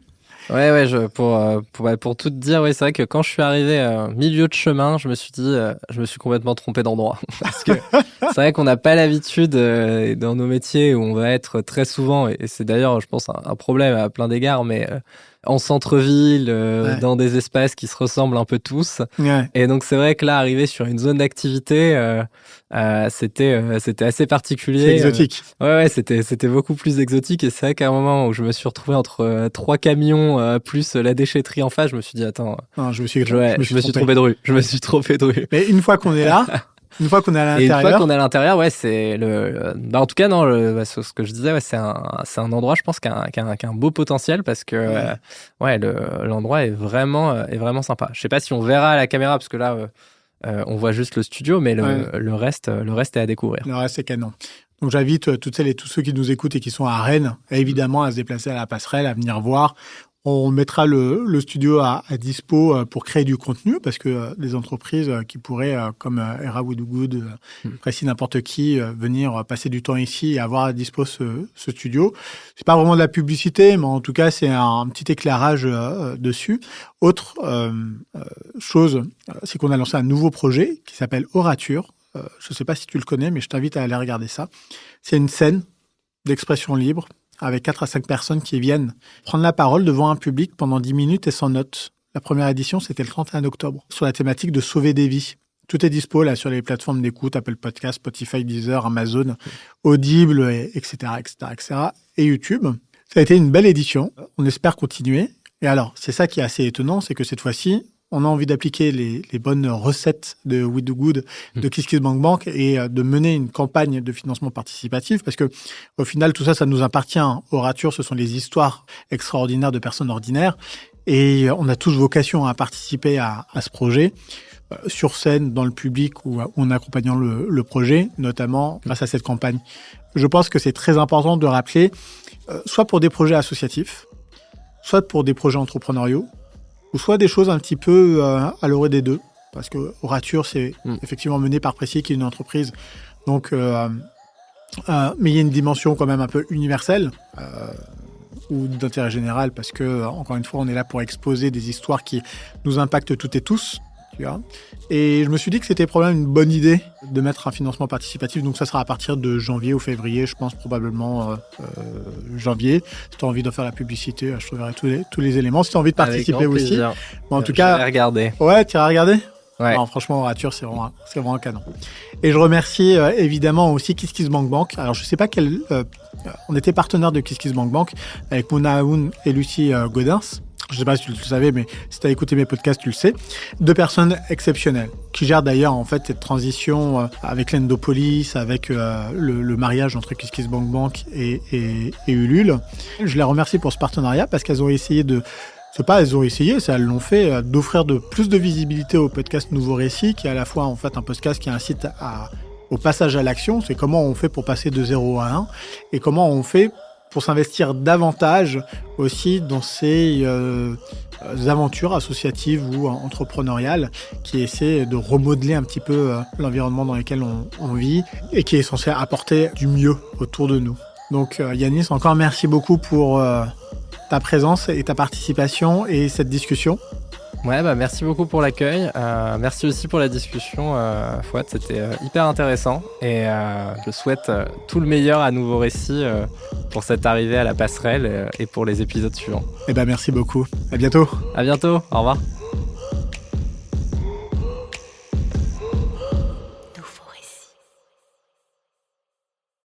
Ouais, pour tout te dire, c'est vrai que quand je suis arrivé milieu de chemin, je me suis dit, je me suis complètement trompé d'endroit. Parce que c'est vrai qu'on n'a pas l'habitude dans nos métiers où on va être très souvent, et c'est d'ailleurs, je pense, un problème à plein d'égards, mais en centre-ville, dans des espaces qui se ressemblent un peu tous. Ouais. Et donc, c'est vrai que là, arriver sur une zone d'activité, c'était assez particulier. C'est exotique. C'était beaucoup plus exotique. Et c'est vrai qu'à un moment où je me suis retrouvé entre 3 camions plus la déchetterie en face, je me suis dit, attends, je me suis trompé de rue. Je me suis trompé de rue. Mais une fois qu'on est là... Une fois qu'on est à l'intérieur. Et une fois qu'on est à l'intérieur, c'est en tout cas, non, ce que je disais, c'est un endroit, je pense, qui a un beau potentiel parce que, l'endroit est vraiment sympa. Je sais pas si on verra à la caméra parce que là, on voit juste le studio, mais le reste est à découvrir. Le reste est canon. Donc, j'invite toutes celles et tous ceux qui nous écoutent et qui sont à Rennes, évidemment, à se déplacer à la passerelle, à venir voir. On mettra le studio à dispo pour créer du contenu parce que des entreprises qui pourraient, comme Era We Do Good, Précis n'importe qui, venir passer du temps ici et avoir à dispo ce studio. C'est pas vraiment de la publicité, mais en tout cas, c'est un petit éclairage dessus. Autre chose, c'est qu'on a lancé un nouveau projet qui s'appelle Orature. Je sais pas si tu le connais, mais je t'invite à aller regarder ça. C'est une scène d'expression libre avec 4 à 5 personnes qui viennent prendre la parole devant un public pendant 10 minutes et sans notes. La première édition, c'était le 31 octobre, sur la thématique de sauver des vies. Tout est dispo là sur les plateformes d'écoute, Apple Podcasts, Spotify, Deezer, Amazon, Audible, etc., et YouTube. Ça a été une belle édition. On espère continuer. Et alors, c'est ça qui est assez étonnant, c'est que cette fois-ci, on a envie d'appliquer les bonnes recettes de We Do Good, de KissKissBankBank et de mener une campagne de financement participatif parce que au final, tout ça, ça nous appartient. Orature, ce sont les histoires extraordinaires de personnes ordinaires et on a tous vocation à participer à ce projet sur scène, dans le public ou en accompagnant le projet, notamment grâce à cette campagne. Je pense que c'est très important de rappeler, soit pour des projets associatifs, soit pour des projets entrepreneuriaux, ou soit des choses un petit peu à l'orée des deux, parce que Orature, c'est effectivement mené par Précis, qui est une entreprise. Donc, mais il y a une dimension quand même un peu universelle ou d'intérêt général, parce que, encore une fois, on est là pour exposer des histoires qui nous impactent toutes et tous. Tu vois. Et je me suis dit que c'était probablement une bonne idée de mettre un financement participatif. Donc ça sera à partir de janvier ou février, je pense probablement janvier. Si tu as envie de faire la publicité, je trouverai tous les éléments. Si tu as envie de participer aussi. Bon, en tout cas, regarder. Ouais, tu iras regarder. Ouais. Non, franchement, Orature, c'est vraiment canon. Et je remercie évidemment aussi KissKissBankBank. Alors, je sais pas on était partenaire de KissKissBankBank avec Mona Aoun et Lucie Gaudens. je ne sais pas si tu le savais, mais si tu as écouté mes podcasts, tu le sais, 2 personnes exceptionnelles qui gèrent d'ailleurs en fait cette transition avec l'Endopolis, avec le mariage entre KissKissBankBank et Ulule. Je les remercie pour ce partenariat parce qu'elles ont essayé de... C'est pas elles ont essayé, ça elles l'ont fait, d'offrir plus de visibilité au podcast Nouveau Récit, qui est à la fois en fait un podcast qui incite au passage à l'action. C'est comment on fait pour passer de 0 à 1 et comment on fait pour s'investir davantage aussi dans ces aventures associatives ou entrepreneuriales qui essaient de remodeler un petit peu l'environnement dans lequel on vit et qui est censé apporter du mieux autour de nous. Donc Yanis, encore merci beaucoup pour ta présence et ta participation et cette discussion. Ouais, merci beaucoup pour l'accueil. Merci aussi pour la discussion, Fouad. C'était hyper intéressant. Et je souhaite tout le meilleur à Nouveau Récit pour cette arrivée à la passerelle et pour les épisodes suivants. Merci beaucoup. À bientôt. À bientôt. Au revoir.